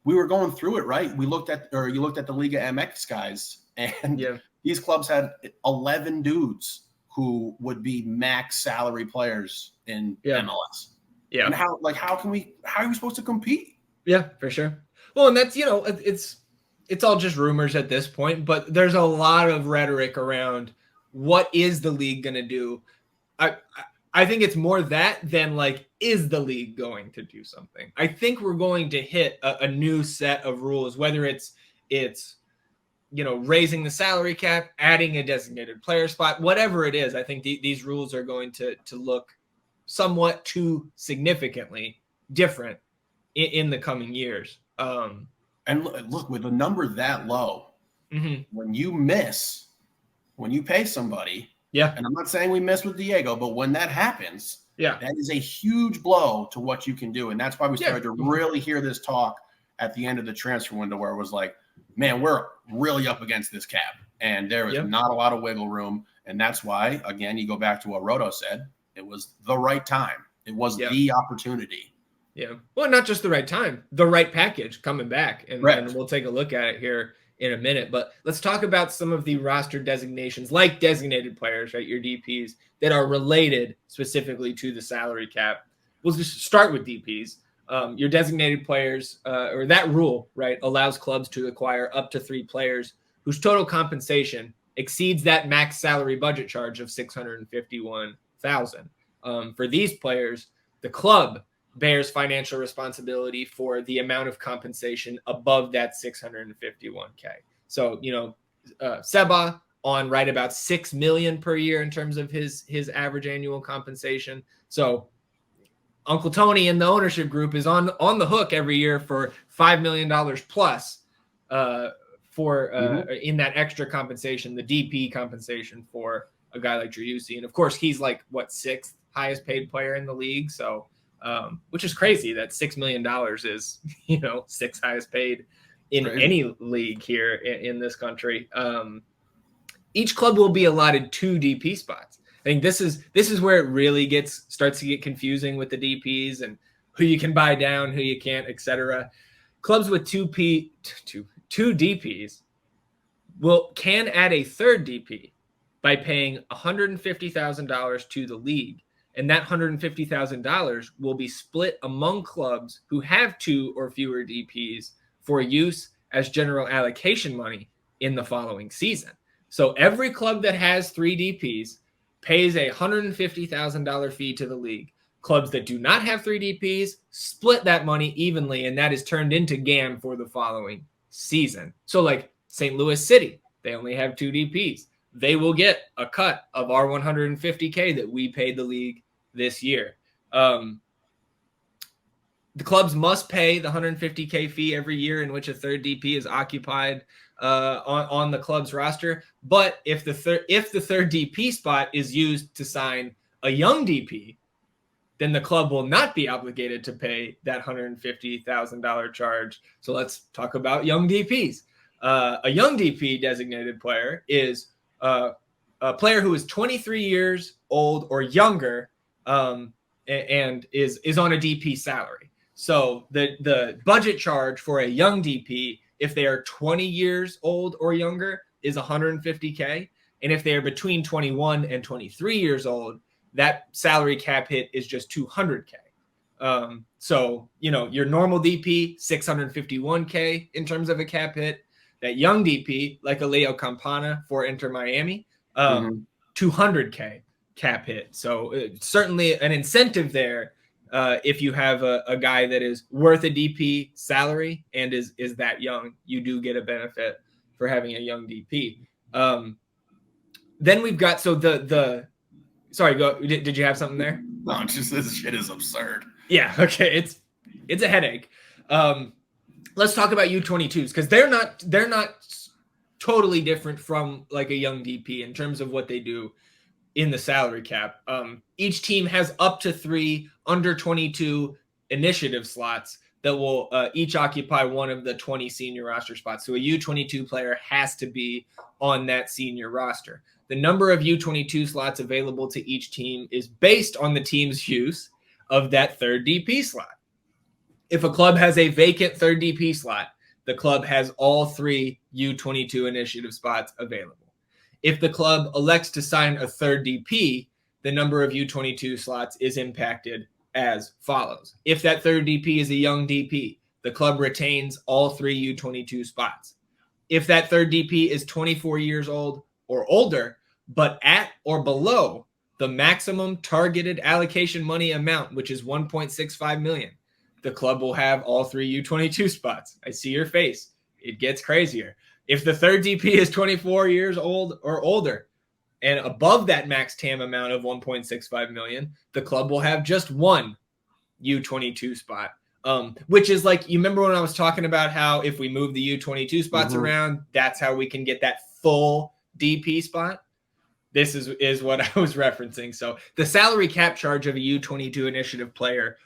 We were going through it, right? You looked at the Liga MX guys, and these clubs had 11 dudes who would be max salary players in MLS. Yeah. And how are we supposed to compete? Yeah, for sure. Well, and that's, it's all just rumors at this point, but there's a lot of rhetoric around what is the league going to do. I think it's more that than like, is the league going to do something? I think we're going to hit a new set of rules, whether it's raising the salary cap, adding a designated player spot, whatever it is. I think these rules are going to look somewhat too significantly different in the coming years. And look, with a number that low, when you pay somebody, and I'm not saying we miss with Diego, but when that happens, that is a huge blow to what you can do. And that's why we started to really hear this talk at the end of the transfer window, where it was like, man, we're really up against this cap, and there is not a lot of wiggle room. And that's why, again, you go back to what Rodo said, it was the right time. It was the opportunity. Yeah. Well, not just the right time, the right package coming back. And we'll take a look at it here in a minute. But let's talk about some of the roster designations, like designated players, right? Your DPs that are related specifically to the salary cap. We'll just start with DPs. Your designated players, or that rule, right, allows clubs to acquire up to 3 players whose total compensation exceeds that max salary budget charge of $651,000. For these players, the club bears financial responsibility for the amount of compensation above that $651K. So, Seba on right about $6 million per year in terms of his average annual compensation. So Uncle Tony and the ownership group is on the hook every year for $5 million plus in that extra compensation, the DP compensation for a guy like Driussi. And of course, he's like, 6th highest paid player in the league. So, which is crazy that $6 million is, 6th highest paid in any league here in this country. each club will be allotted 2 DP spots. I think this is where it really starts to get confusing with the DPs and who you can buy down, who you can't, etc. Clubs with 2 DPs can add a third DP by paying $150,000 to the league, and that $150,000 will be split among clubs who have 2 or fewer DPs for use as general allocation money in the following season. So every club that has 3 DPs pays a $150,000 fee to the league. Clubs that do not have 3 DPs split that money evenly, and that is turned into GAM for the following season. So like St. Louis City, they only have 2 DPs. They will get a cut of our $150K that we paid the league this year. The clubs must pay the $150K fee every year in which a third DP is occupied on the club's roster. But if the third DP spot is used to sign a young DP, then the club will not be obligated to pay that $150,000 charge. So let's talk about young DPs. A young DP designated player is a player who is 23 years old or younger and is on a DP salary. So the budget charge for a young DP, if they are 20 years old or younger, is $150K. And if they are between 21 and 23 years old, that salary cap hit is just $200K. So, your normal DP, $651K in terms of a cap hit. That young DP, like a Leo Campana for Inter Miami, $200K cap hit. So certainly an incentive there. If you have a guy that is worth a DP salary and is that young, you do get a benefit for having a young DP. Then we've got, sorry, go. Did you have something there? No, just this shit is absurd. Yeah. Okay. It's a headache. Let's talk about U22s because they're not totally different from like a young DP in terms of what they do in the salary cap. Each team has up to 3 under 22 initiative slots that will each occupy one of the 20 senior roster spots. So a U22 player has to be on that senior roster. The number of U22 slots available to each team is based on the team's use of that third DP slot. If a club has a vacant third DP slot, the club has all 3 U22 initiative spots available. If the club elects to sign a third DP, the number of U22 slots is impacted as follows. If that third DP is a young DP, the club retains all 3 U22 spots. If that third DP is 24 years old or older, but at or below the maximum targeted allocation money amount, which is $1.65 million, the club will have all 3 U22 spots. I see your face. It gets crazier. If the third DP is 24 years old or older and above that max TAM amount of $1.65 million, the club will have just 1 U22 spot, which is like, you remember when I was talking about how if we move the U22 spots around, that's how we can get that full DP spot? This is what I was referencing. So the salary cap charge of a U22 initiative player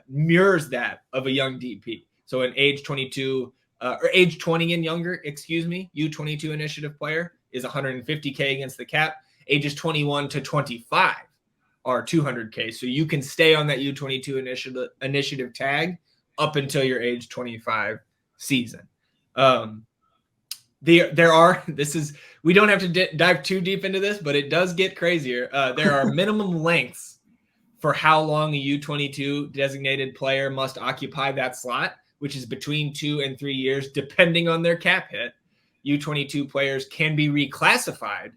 mirrors that of a young DP. So an age 22 or age 20 and younger, U22 initiative player is $150K against the cap. Ages 21 to 25 are $200K. So you can stay on that U22 initiative tag up until your age 25 season. We don't have to dive too deep into this, but it does get crazier. There are minimum lengths for how long a U22 designated player must occupy that slot, which is between 2 and 3 years, depending on their cap hit. U22 players can be reclassified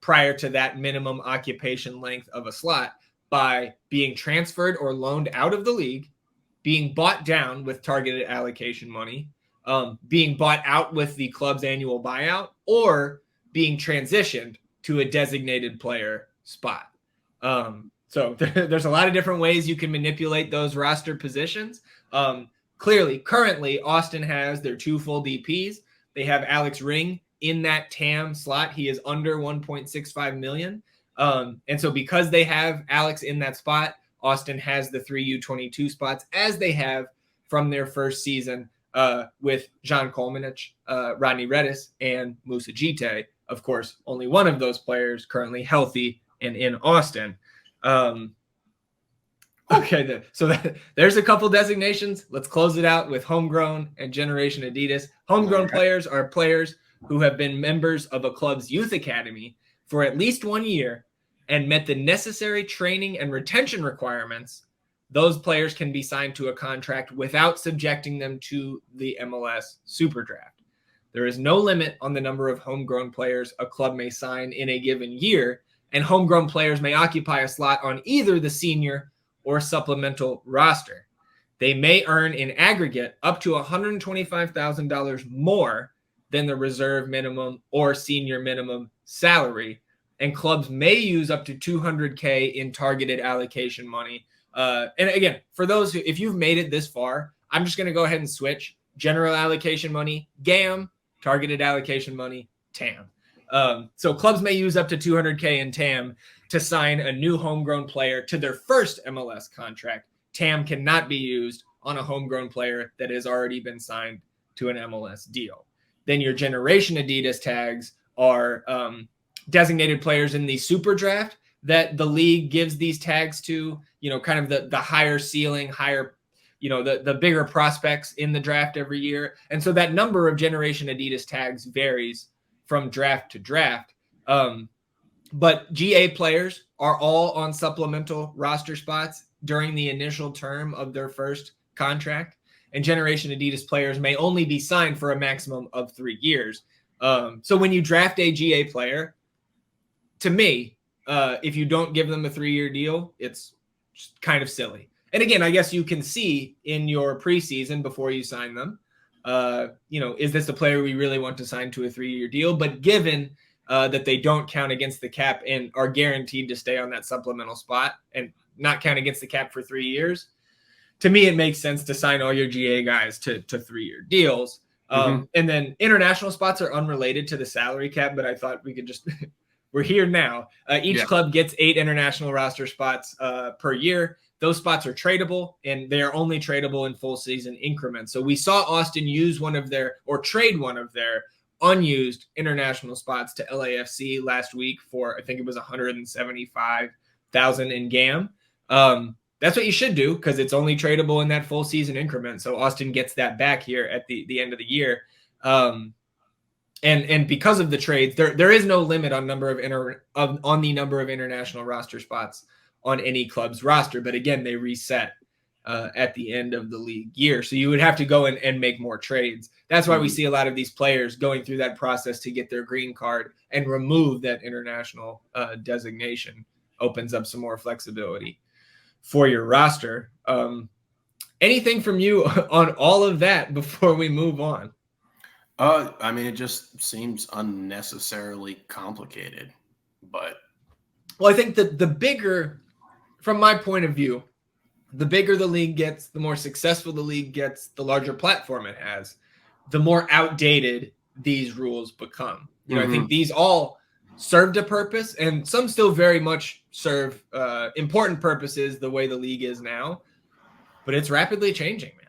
prior to that minimum occupation length of a slot by being transferred or loaned out of the league, being bought down with targeted allocation money, being bought out with the club's annual buyout, or being transitioned to a designated player spot. So there's a lot of different ways you can manipulate those roster positions. Currently, Austin has their 2 full DPs. They have Alex Ring in that TAM slot. He is under $1.65 million. And so because they have Alex in that spot, Austin has the 3 U22 spots as they have from their first season with John Kolmanich, Rodney Redis, and Musa Jite Of course, only one of those players currently healthy and in Austin. Okay, there's a couple designations. Let's close it out with homegrown and Generation Adidas. Homegrown players are players who have been members of a club's youth academy for at least 1 year and met the necessary training and retention requirements. Those players can be signed to a contract without subjecting them to the MLS Super Draft. There is no limit on the number of homegrown players a club may sign in a given year, and homegrown players may occupy a slot on either the senior or supplemental roster. They may earn in aggregate up to $125,000 more than the reserve minimum or senior minimum salary, and clubs may use up to $200K in targeted allocation money. And again, for those who, if you've made it this far, I'm just going to go ahead and switch general allocation money, GAM, targeted allocation money, TAM. So clubs may use up to $200K in TAM to sign a new homegrown player to their first MLS contract. TAM cannot be used on a homegrown player that has already been signed to an MLS deal. Then your Generation Adidas tags are designated players in the Super Draft that the league gives these tags to, kind of the higher ceiling, higher, the bigger prospects in the draft every year. And so that number of Generation Adidas tags varies from draft to draft. But GA players are all on supplemental roster spots during the initial term of their first contract. And Generation Adidas players may only be signed for a maximum of 3 years. So when you draft a GA player, to me, if you don't give them a 3-year deal, it's just kind of silly. And again, I guess you can see in your preseason before you sign them, is this a player we really want to sign to a 3-year deal? But given that they don't count against the cap and are guaranteed to stay on that supplemental spot and not count against the cap for 3 years, to me, it makes sense to sign all your GA guys to 3-year deals. And then international spots are unrelated to the salary cap, but I thought we could just we're here now. Each club gets 8 international roster spots per year. Those spots are tradable, and they are only tradable in full season increments. So we saw Austin use trade one of their unused international spots to LAFC last week for, I think it was $175,000 in GAM. That's what you should do because it's only tradable in that full season increment. So Austin gets that back here at the end of the year. And because of the trades, there is no limit on on the number of international roster spots on any club's roster. But again, they reset at the end of the league year. So you would have to go and make more trades. That's why we see a lot of these players going through that process to get their green card and remove that international designation. Opens up some more flexibility for your roster. Anything from you on all of that before we move on? I mean, it just seems unnecessarily complicated, but. Well, I think that the bigger, from my point of view, the bigger the league gets, the more successful the league gets, the larger platform it has, the more outdated these rules become. I think these all served a purpose, and some still very much serve important purposes the way the league is now, but it's rapidly changing, man.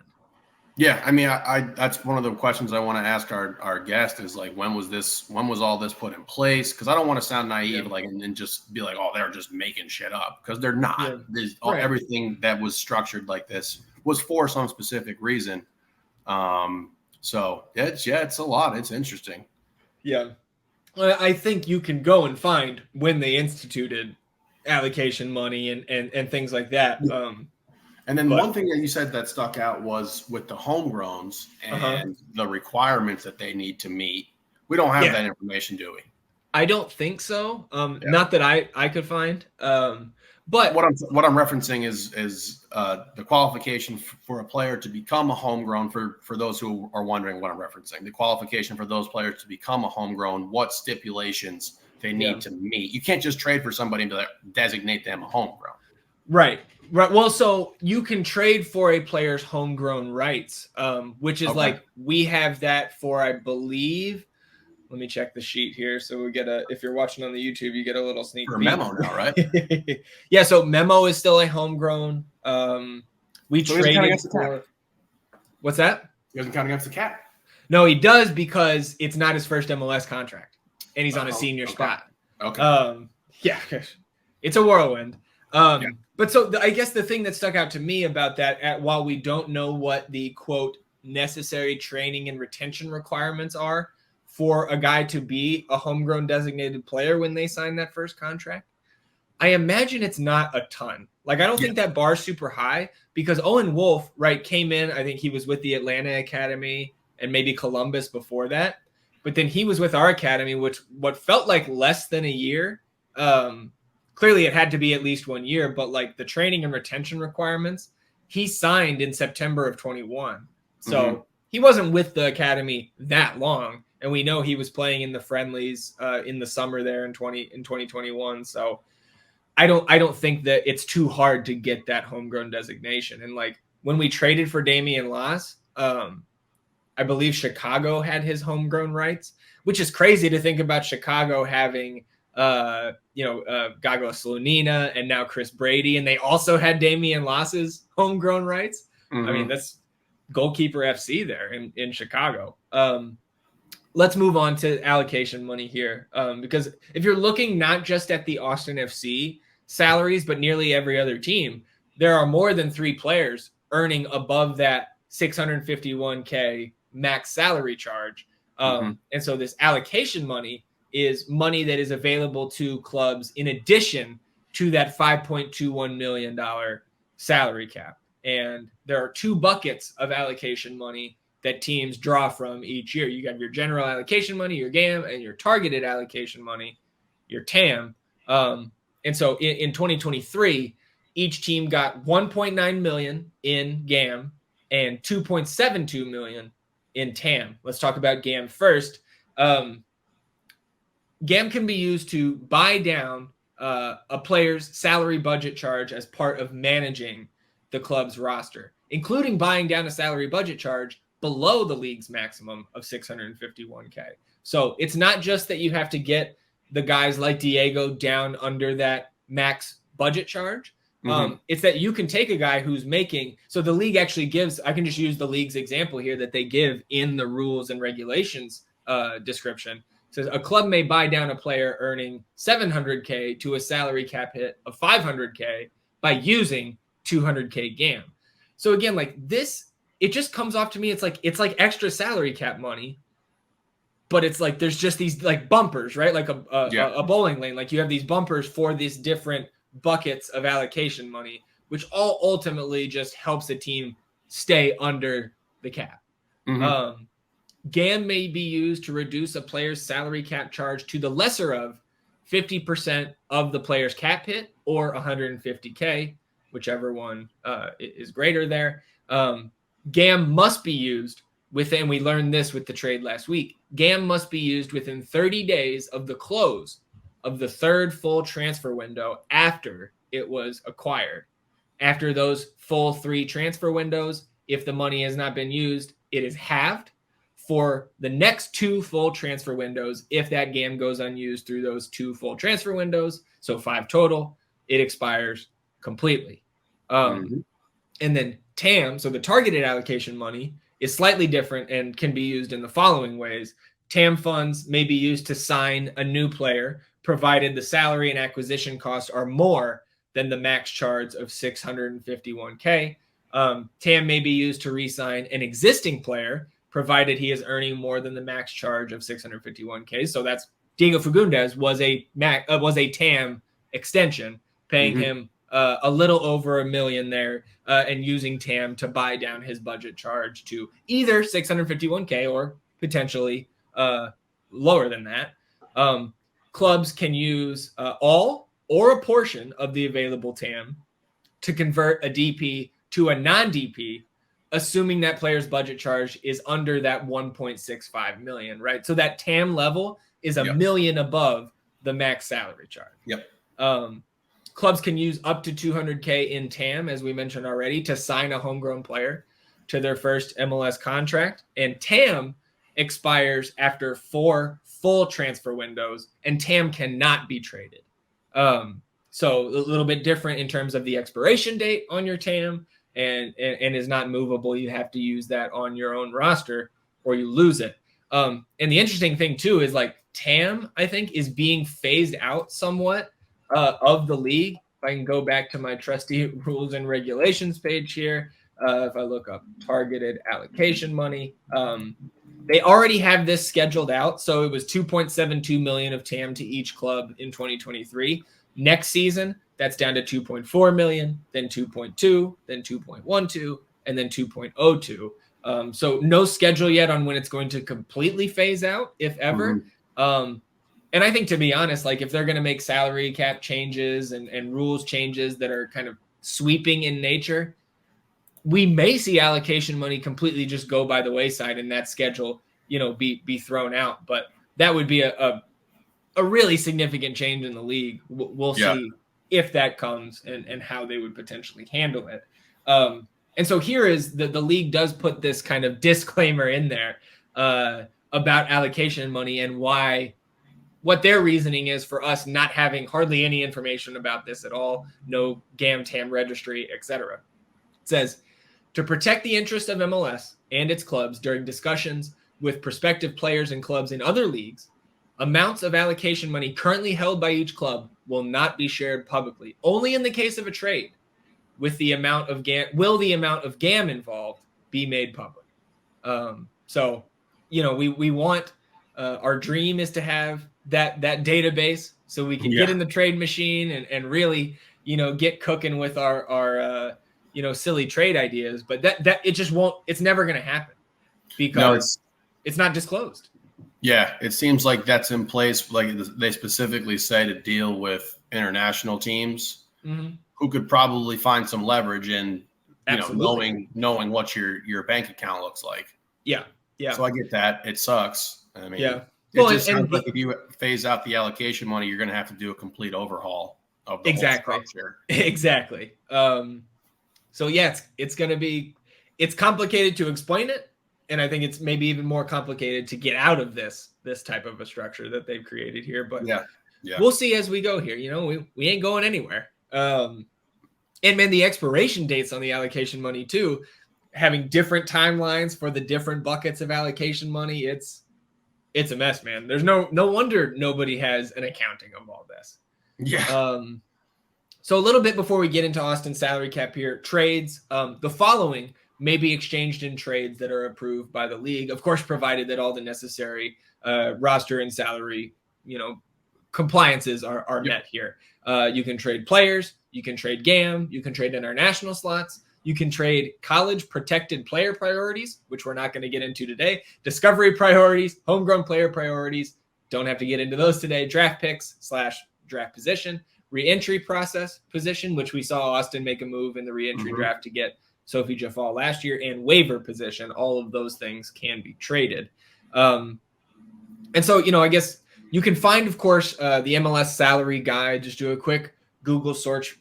Yeah, I mean, I that's one of the questions I want to ask our guest is like, when was all this put in place? Because I don't want to sound naive, and just be like, oh, they're just making shit up, because they're not. Yeah. Everything that was structured like this was for some specific reason. So it's a lot. It's interesting. Yeah. I think you can go and find when they instituted allocation money and things like that. And then one thing that you said that stuck out was with the homegrowns and the requirements that they need to meet. We don't have that information, do we? I don't think so. Not that I could find. But what I'm referencing is the qualification for a player to become a homegrown. For those who are wondering what I'm referencing, the qualification for those players to become a homegrown, what stipulations they need to meet. You can't just trade for somebody to designate them a homegrown. Right. Well, so you can trade for a player's homegrown rights, which is like we have that for, I believe. Let me check the sheet here. So we get if you're watching on the YouTube, you get a little sneak peek. Memo now, right? Yeah. So Memo is still a homegrown. We traded for. What's that? He doesn't count against the cap. No, he does, because it's not his first MLS contract. and he's on a senior okay. spot. Okay. Yeah, it's a whirlwind. Yeah. But so I guess the thing that stuck out to me about that, while we don't know what the quote necessary training and retention requirements are for a guy to be a homegrown designated player when they sign that first contract, I imagine it's not a ton. Like, I don't think that bar's super high, because Owen Wolf, right, came in, I think he was with the Atlanta Academy and maybe Columbus before that. But then he was with our academy, which what felt like less than a year. Clearly it had to be at least 1 year, but like the training and retention requirements, he signed in September of 21. So he wasn't with the academy that long. And we know he was playing in the friendlies in the summer there in 2021. So I don't think that it's too hard to get that homegrown designation. And like when we traded for Damian Loss, I believe Chicago had his homegrown rights, which is crazy to think about Chicago having, Gago Slonina and now Chris Brady, and they also had Damian Loss's homegrown rights. I mean, that's goalkeeper FC there in Chicago. Let's move on to allocation money here, because if you're looking not just at the Austin FC salaries, but nearly every other team, there are more than 3 players earning above that $651K max salary charge. And so this allocation money is money that is available to clubs in addition to that $5.21 million salary cap. And there are 2 buckets of allocation money that teams draw from each year. You got your general allocation money, your GAM, and your targeted allocation money, your TAM. And so in 2023, each team got $1.9 million in GAM and $2.72 million in TAM. Let's talk about GAM first. GAM can be used to buy down a player's salary budget charge as part of managing the club's roster, including buying down a salary budget charge below the league's maximum of $651K. So it's not just that you have to get the guys like Diego down under that max budget charge. It's that you can take a guy who's making, so the league actually gives, I can just use the league's example here that they give in the rules and regulations description. It says a club may buy down a player earning $700K to a salary cap hit of $500K by using $200K GAM. So again, like this, it just comes off to me, it's like extra salary cap money, but it's like there's just these like bumpers, right? Like a bowling lane. Like you have these bumpers for these different buckets of allocation money, which all ultimately just helps a team stay under the cap. GAM may be used to reduce a player's salary cap charge to the lesser of 50% of the player's cap hit or 150K, whichever one is greater there. GAM must be used within, we learned this with the trade last week, GAM must be used within 30 days of the close of the third full transfer window after it was acquired. After those full 3 transfer windows, if the money has not been used, it is halved for the next 2 full transfer windows. If that GAM goes unused through those 2 full transfer windows, so 5 total, it expires completely. And then TAM, so the targeted allocation money, is slightly different and can be used in the following ways. TAM funds may be used to sign a new player, provided the salary and acquisition costs are more than the max charge of $651K. TAM may be used to re-sign an existing player, provided he is earning more than the max charge of $651K. So that's Diego Fagundez was a TAM extension, paying him a little over $1 million there, and using TAM to buy down his budget charge to either $651K or potentially lower than that. Clubs can use all or a portion of the available TAM to convert a DP to a non-DP, assuming that player's budget charge is under that 1.65 million, right? So that TAM level is $1 million above the max salary charge. Clubs can use up to $200K in TAM, as we mentioned already, to sign a homegrown player to their first MLS contract. And TAM expires after 4 full transfer windows, and TAM cannot be traded. So a little bit different in terms of the expiration date on your TAM, and is not movable. You have to use that on your own roster or you lose it. And the interesting thing too is like TAM, I think, is being phased out somewhat of the league. If I can go back to my trusty rules and regulations page here, if I look up targeted allocation money, they already have this scheduled out. So it was 2.72 million of TAM to each club in 2023. Next season, that's down to 2.4 million, then 2.2, then 2.12, and then 2.02. So no schedule yet on when it's going to completely phase out, if ever. And I think, to be honest, like if they're going to make salary cap changes and rules changes that are kind of sweeping in nature, we may see allocation money completely just go by the wayside and that schedule, be thrown out. But that would be a really significant change in the league. We'll see if that comes and how they would potentially handle it. And so here is the league does put this kind of disclaimer in there about allocation money and what their reasoning is for us not having hardly any information about this at all. No GAM, TAM registry, etc. It says, to protect the interest of MLS and its clubs during discussions with prospective players and clubs in other leagues, amounts of allocation money currently held by each club will not be shared publicly. Only in the case of a trade will the amount of GAM involved be made public. So, we want, our dream is to have that database so we can get in the trade machine and really, get cooking with our silly trade ideas, but that it just won't, it's never going to happen because it's not disclosed. Yeah, it seems like that's in place. Like they specifically say to deal with international teams who could probably find some leverage in, knowing what your bank account looks like. Yeah. So I get that. It sucks. I mean, it just sounds like if you phase out the allocation money, you're going to have to do a complete overhaul of the whole structure. Exactly. So it's going to be, it's complicated to explain it. And I think it's maybe even more complicated to get out of this type of a structure that they've created here. But we'll see as we go here. We ain't going anywhere. And man, the expiration dates on the allocation money too, having different timelines for the different buckets of allocation money. It's a mess, man. There's no wonder nobody has an accounting of all this. Yeah. So a little bit before we get into Austin's salary cap here, trades, the following may be exchanged in trades that are approved by the league, of course, provided that all the necessary roster and salary, compliances are met here. You can trade players, you can trade GAM, you can trade international slots, you can trade college protected player priorities, which we're not going to get into today, discovery priorities, homegrown player priorities, don't have to get into those today, draft picks / draft position, re-entry process position, which we saw Austin make a move in the re-entry draft to get Sophie Jafal last year, and waiver position. All of those things can be traded. And so, I guess you can find, of course, the MLS salary guide. Just do a quick Google search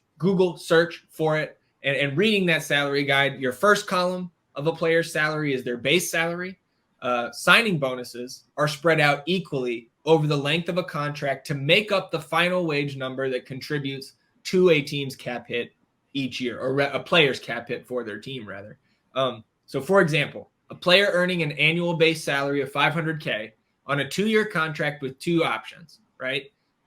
for it. And reading that salary guide, your first column of a player's salary is their base salary. Signing bonuses are spread out equally over the length of a contract to make up the final wage number that contributes to a team's cap hit each year, or a player's cap hit for their team, rather. So, for example, a player earning an annual base salary of $500K on a 2-year contract with 2 options, right?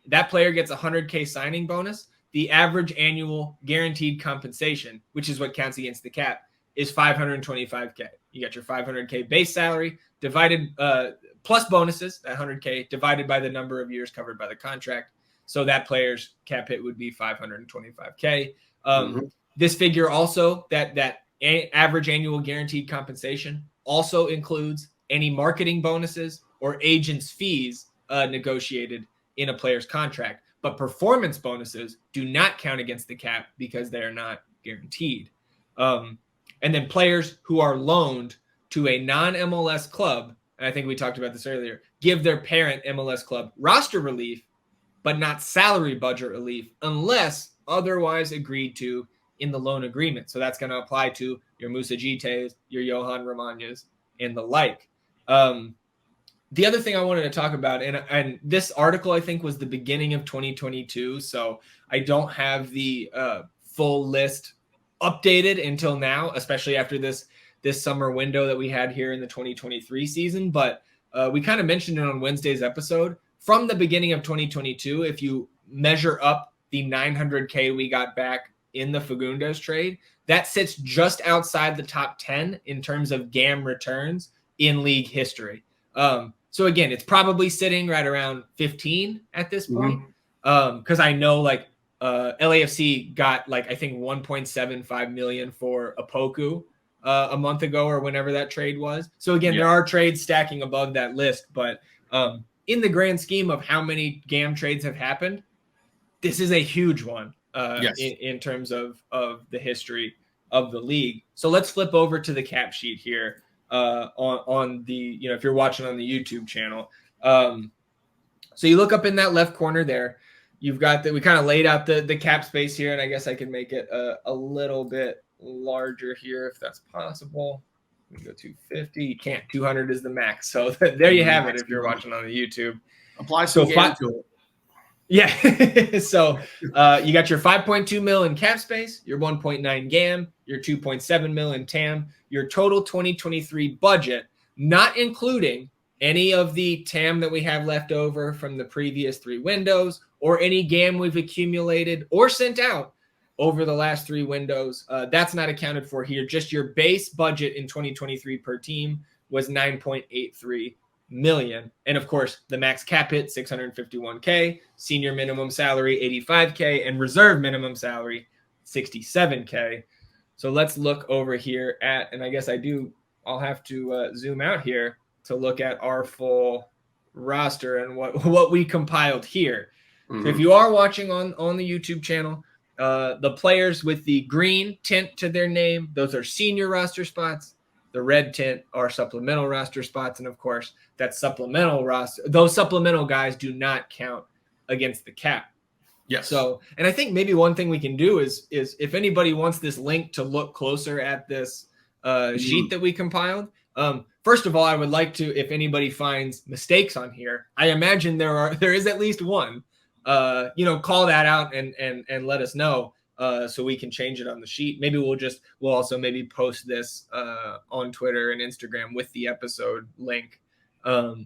That player gets a $100K signing bonus. The average annual guaranteed compensation, which is what counts against the cap, is $525K. You got your $500K base salary divided plus bonuses, that $100K divided by the number of years covered by the contract. So that player's cap hit would be $525K. This figure also, that average annual guaranteed compensation, also includes any marketing bonuses or agents' fees negotiated in a player's contract. But performance bonuses do not count against the cap because they are not guaranteed. And then players who are loaned to a non-MLS club, and I think we talked about this earlier, give their parent MLS club roster relief, but not salary budget relief unless otherwise agreed to in the loan agreement. So that's going to apply to your Musa Gites, your Johan Ramanyas, and the like. The other thing I wanted to talk about, and this article, I think, was the beginning of 2022, so I don't have the full list updated until now, especially after this summer window that we had here in the 2023 season. But we kind of mentioned it on Wednesday's episode. From the beginning of 2022, if you measure up the $900K we got back in the Fagundez trade, that sits just outside the top 10 in terms of GAM returns in league history. So again, it's probably sitting right around 15 at this point. Because I know like LAFC got like I think 1.75 million for Opoku a month ago or whenever that trade was. So again, there are trades stacking above that list, but in the grand scheme of how many GAM trades have happened, this is a huge one in terms of the history of the league. So let's flip over to the cap sheet here on the, if you're watching on the YouTube channel. So you look up in that left corner there, you've got that we kind of laid out the cap space here, and I guess I can make it a little bit larger here if that's possible. We can go 250. You can't. 200 is the max. So there you have it if you're watching on the YouTube. Apply some GAM to it. Yeah. So you got your 5.2 mil in cap space, your 1.9 GAM, your 2.7 mil in TAM, your total 2023 budget, not including any of the TAM that we have left over from the previous 3 windows or any GAM we've accumulated or sent out over the last 3 windows. That's not accounted for here. Just your base budget in 2023 per team was 9.83 million. And of course, the max cap hit, 651K, senior minimum salary, 85K, and reserve minimum salary, 67K. So let's look over here at, and I guess I'll have to zoom out here to look at our full roster and what we compiled here. So if you are watching on the YouTube channel, the players with the green tint to their name, those are senior roster spots. The red tint are supplemental roster spots. And of course, that supplemental roster, those supplemental guys do not count against the cap. Yes. So, and I think maybe one thing we can do is if anybody wants this link to look closer at this sheet that we compiled, first of all, I would like to, if anybody finds mistakes on here, I imagine there is at least one, call that out and let us know. So we can change it on the sheet. Maybe we'll also maybe post this on Twitter and Instagram with the episode link,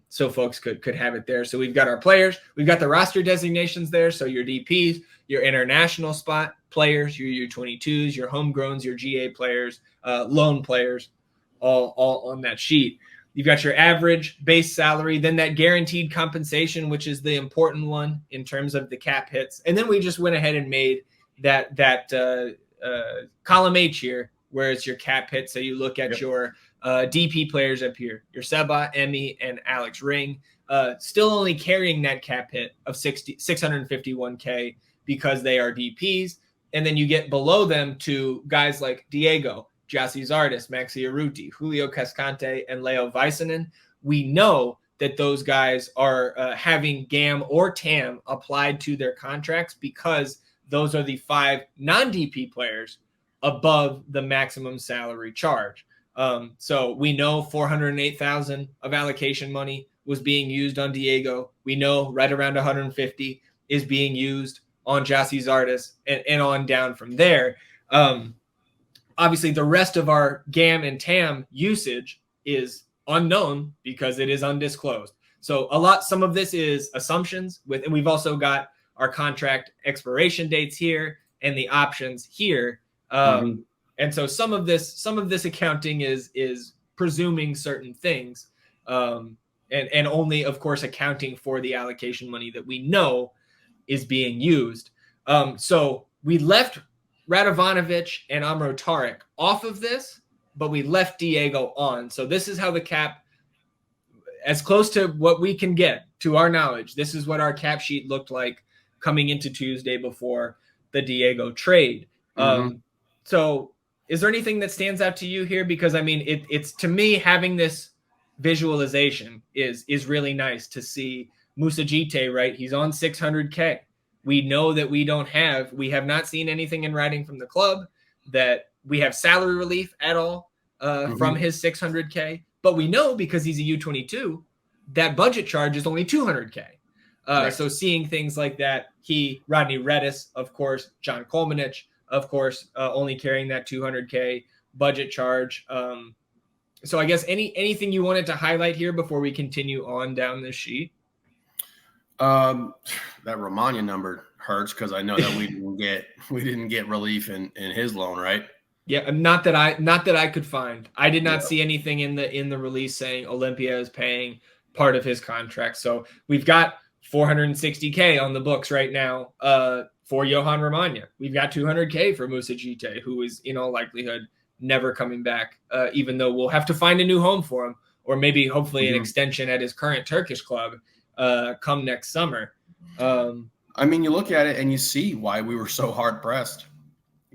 so folks could have it there. So we've got our players, we've got the roster designations there. So your DPs, your international spot players, your U22s, your homegrowns, your GA players, loan players, all on that sheet. You've got your average base salary, then that guaranteed compensation, which is the important one in terms of the cap hits. And then we just went ahead and made that column H here, where it's your cap hit. So you look at your DP players up here, your Seba, Emmy, and Alex Ring, still only carrying that cap hit of 651K because they are DPs. And then you get below them to guys like Diego, Jassy Zardes, Maxi Arruti, Julio Cascante, and Leo Väisänen. We know that those guys are having GAM or TAM applied to their contracts because those are the 5 non-DP players above the maximum salary charge. So we know 408,000 of allocation money was being used on Diego. We know right around 150 is being used on Jassy Zardes and on down from there. Obviously, the rest of our GAM and TAM usage is unknown because it is undisclosed. So some of this is assumptions and we've also got our contract expiration dates here and the options here. And so some of this accounting is presuming certain things and only, of course, accounting for the allocation money that we know is being used. So we left Radovanovic and Amro Tarek off of this, but we left Diego on. So this is how the cap, as close to what we can get to our knowledge, this is what our cap sheet looked like coming into Tuesday before the Diego trade. So is there anything that stands out to you here? Because I mean, it's to me, having this visualization is really nice to see. Moussa Jite, right? He's on 600K. We know that we have not seen anything in writing from the club that we have salary relief at all from his 600K. But we know because he's a U22, that budget charge is only 200K. So seeing things like that, Rodney Redis, of course, John Kolmanich, of course, only carrying that 200K budget charge. So I guess anything you wanted to highlight here before we continue on down this sheet? That Romagna number hurts because I know that we didn't get relief in his loan, right? Yeah, not that I could find. I did not see anything in the release saying Olympia is paying part of his contract. So we've got $460K on the books right now for Johan Romagna. We've got $200K for Moussa Djite, who is in all likelihood never coming back, even though we'll have to find a new home for him, or maybe hopefully an extension at his current Turkish club come next summer. I mean, you look at it and you see why we were so hard pressed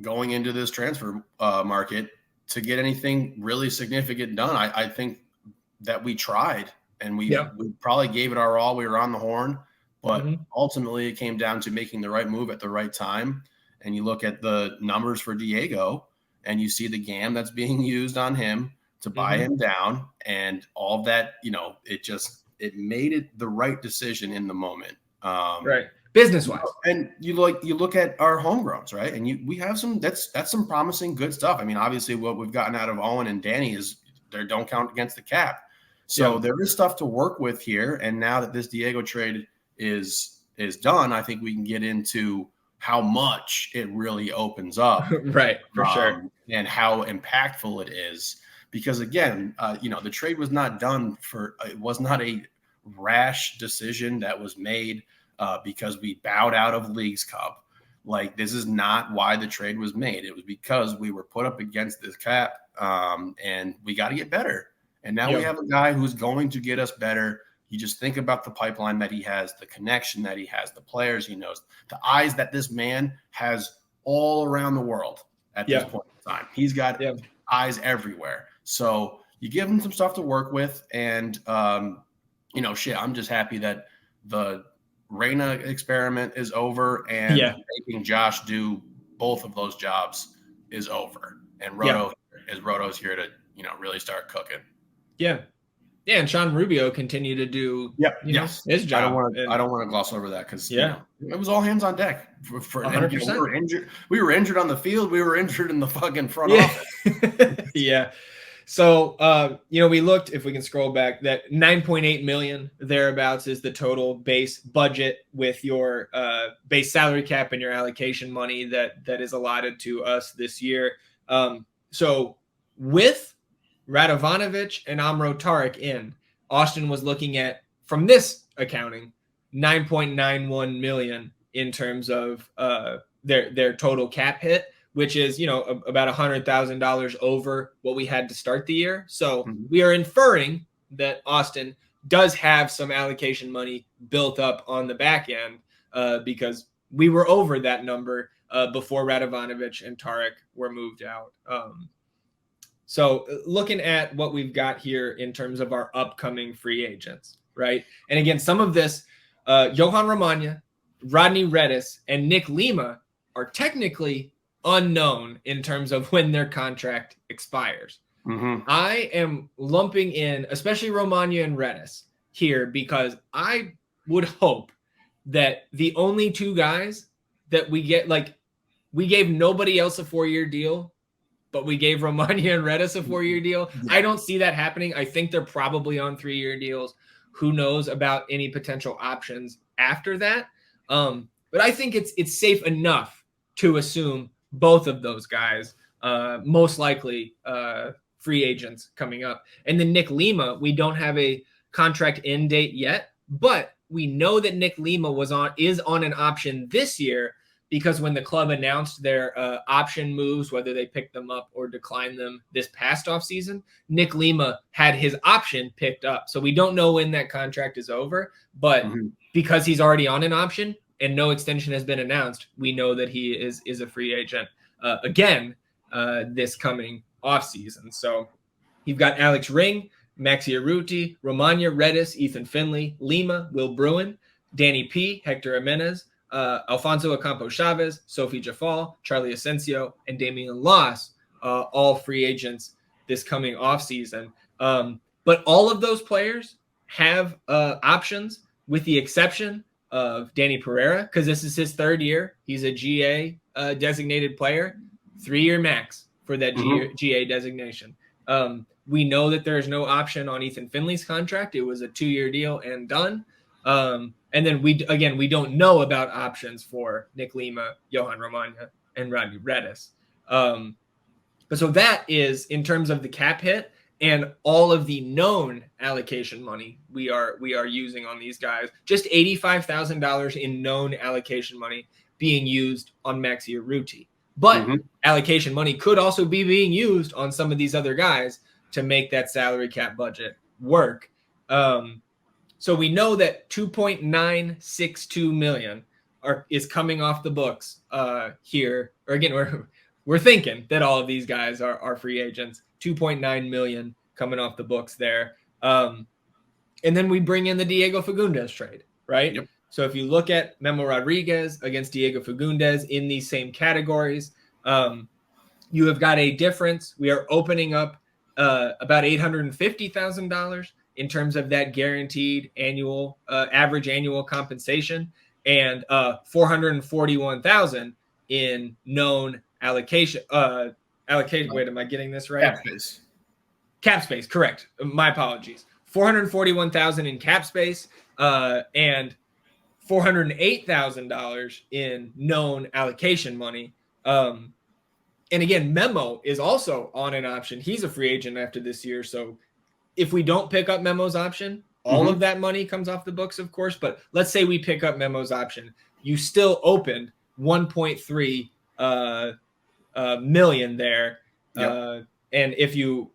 going into this transfer market to get anything really significant done. I think that we tried and we probably gave it our all. We were on the horn, but ultimately it came down to making the right move at the right time. And you look at the numbers for Diego and you see the GAM that's being used on him to buy him down, and all of that, it made it the right decision in the moment. Right. Business wise. And you look at our homegrowns, right? And we have that's some promising good stuff. I mean, obviously what we've gotten out of Owen and Danny is they don't count against the cap. So there is stuff to work with here. And now that this Diego trade is done, I think we can get into how much it really opens up. Right, for sure. And how impactful it is. Because again, the trade was not done it was not a rash decision that was made because we bowed out of Leagues Cup. Like, this is not why the trade was made. It was because we were put up against this cap, and we got to get better. And now we have a guy who's going to get us better. You just think about the pipeline that he has, the connection that he has, the players he knows, the eyes that this man has all around the world at this point in time. He's got eyes everywhere. So you give him some stuff to work with. And, I'm just happy that the Reyna experiment is over, and making Josh do both of those jobs is over. And Rodo's here to, really start cooking. Yeah. Yeah, and Sean Rubio continued to do his job. I don't want to gloss over that because it was all hands on deck. For 100%. We were injured on the field. We were injured in the fucking front office. Yeah. So, we looked, if we can scroll back, that 9.8 million thereabouts is the total base budget with your base salary cap and your allocation money that is allotted to us this year. So with Radovanovic and Amro Tariq in, Austin was looking at, from this accounting, 9.91 million in terms of their total cap hit, which is, about $100,000 over what we had to start the year. So we are inferring that Austin does have some allocation money built up on the back end because we were over that number before Radovanovic and Tariq were moved out. So looking at what we've got here in terms of our upcoming free agents, right? And again, some of this, Johan Romagna, Rodney Redis, and Nick Lima are technically unknown in terms of when their contract expires. I am lumping in, especially Romagna and Redis here, because I would hope that the only two guys that we get, we gave nobody else a 4-year deal, but we gave Romagna and Redis a 4-year deal. I don't see that happening. I think they're probably on 3-year deals. Who knows about any potential options after that? But I think it's safe enough to assume both of those guys, most likely free agents coming up. And then Nick Lima, we don't have a contract end date yet, but we know that Nick Lima is on an option this year, because when the club announced their option moves, whether they picked them up or declined them this past offseason, Nick Lima had his option picked up. So we don't know when that contract is over, but because he's already on an option and no extension has been announced, we know that he is a free agent again this coming offseason. So you've got Alex Ring, Maxi Arruti, Romagna, Redis, Ethan Finley, Lima, Will Bruin, Danny P., Hector Jimenez, Alfonso Ocampo Chavez, Sophie Jafal, Charlie Asensio, and Damian Loss, all free agents this coming offseason. But all of those players have options, with the exception of Danny Pereira, because this is his 3rd year. He's a GA designated player, 3-year max for that GA designation. We know that there is no option on Ethan Finley's contract. It was a 2-year deal and done. And then we don't know about options for Nick Lima, Johan Romagna, and Rodney Redis. But so that is in terms of the cap hit and all of the known allocation money we are using on these guys. Just $85,000 in known allocation money being used on Maxi Urruti. But allocation money could also be being used on some of these other guys to make that salary cap budget work. So we know that $2.962 million is coming off the books here. Or again, we're thinking that all of these guys are free agents. 2.9 million coming off the books there. And then we bring in the Diego Fagundez trade, right? Yep. So if you look at Memo Rodriguez against Diego Fagundez in these same categories, you have got a difference. We are opening up about $850,000 in terms of that guaranteed annual average annual compensation, and $441,000 in known allocation. Wait, am I getting this right? Cap space, correct. My apologies. $441,000 in cap space, and $408,000 in known allocation money. And again, Memo is also on an option. He's a free agent after this year. So if we don't pick up Memo's option, all of that money comes off the books, of course. But let's say we pick up Memo's option. You still opened 1.3 million there. Yep. And if you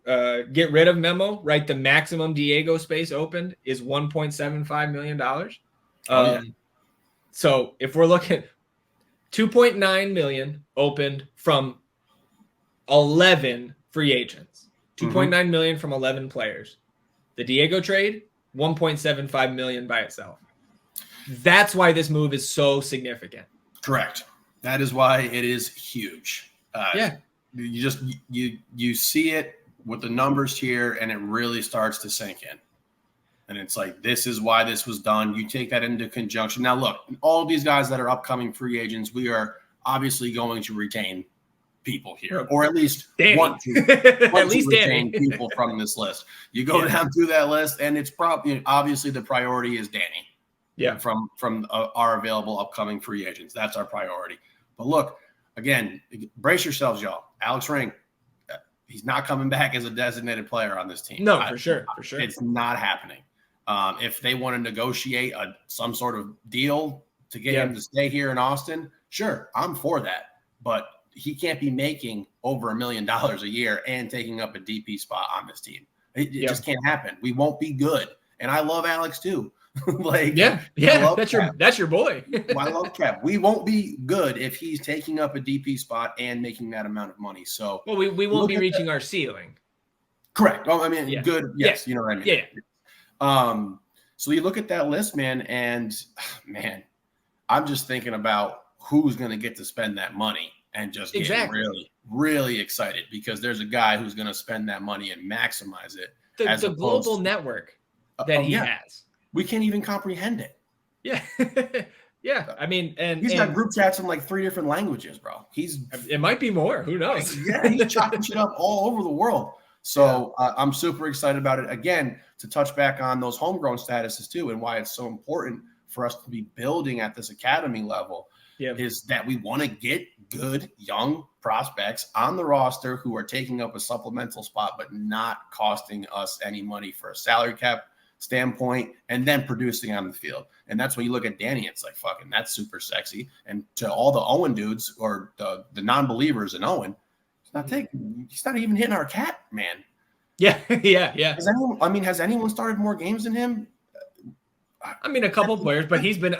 get rid of Memo, right, the maximum Diego space opened is $1.75 million. So if we're looking, 2.9 million opened from 11 free agents, 2.9 million from 11 players. The Diego trade, 1.75 million by itself. That's why this move is so significant. Correct. That is why it is huge. You see it with the numbers here, and it really starts to sink in. And it's like, this is why this was done. You take that into conjunction. Now, look, all of these guys that are upcoming free agents, we are obviously going to retain people here, or at least want to retain people from this list. You go down through that list, and it's probably obviously the priority is Danny. Yeah, from our available upcoming free agents. That's our priority. But look, again, brace yourselves, y'all. Alex Ring, he's not coming back as a designated player on this team. No, for sure. It's not happening. If they want to negotiate some sort of deal to get him to stay here in Austin, sure, I'm for that. But he can't be making over $1 million a year and taking up a DP spot on this team. It just can't happen. We won't be good. And I love Alex too. That's your boy. I love Cap. We won't be good if he's taking up a DP spot and making that amount of money. So we won't be reaching our ceiling. Correct. Well, I mean, good. Yes, you know what I mean. Yeah. So you look at that list, man, and man, I'm just thinking about who's going to get to spend that money and just get really, really excited because there's a guy who's going to spend that money and maximize it. The global network that he has. We can't even comprehend it. Yeah. Yeah. I mean, and he's got group chats in like 3 different languages, bro. It might be more. Who knows? He's chopping shit up all over the world. So I'm super excited about it. Again, to touch back on those homegrown statuses too, and why it's so important for us to be building at this academy level is that we want to get good young prospects on the roster who are taking up a supplemental spot, but not costing us any money for a salary cap standpoint, and then producing on the field. And that's when you look at Danny, it's like, fucking, that's super sexy. And to all the Owen dudes or the non-believers in Owen, he's not even hitting our cap, man. Yeah. Has anyone started more games than him? I mean, a couple players, but he's been,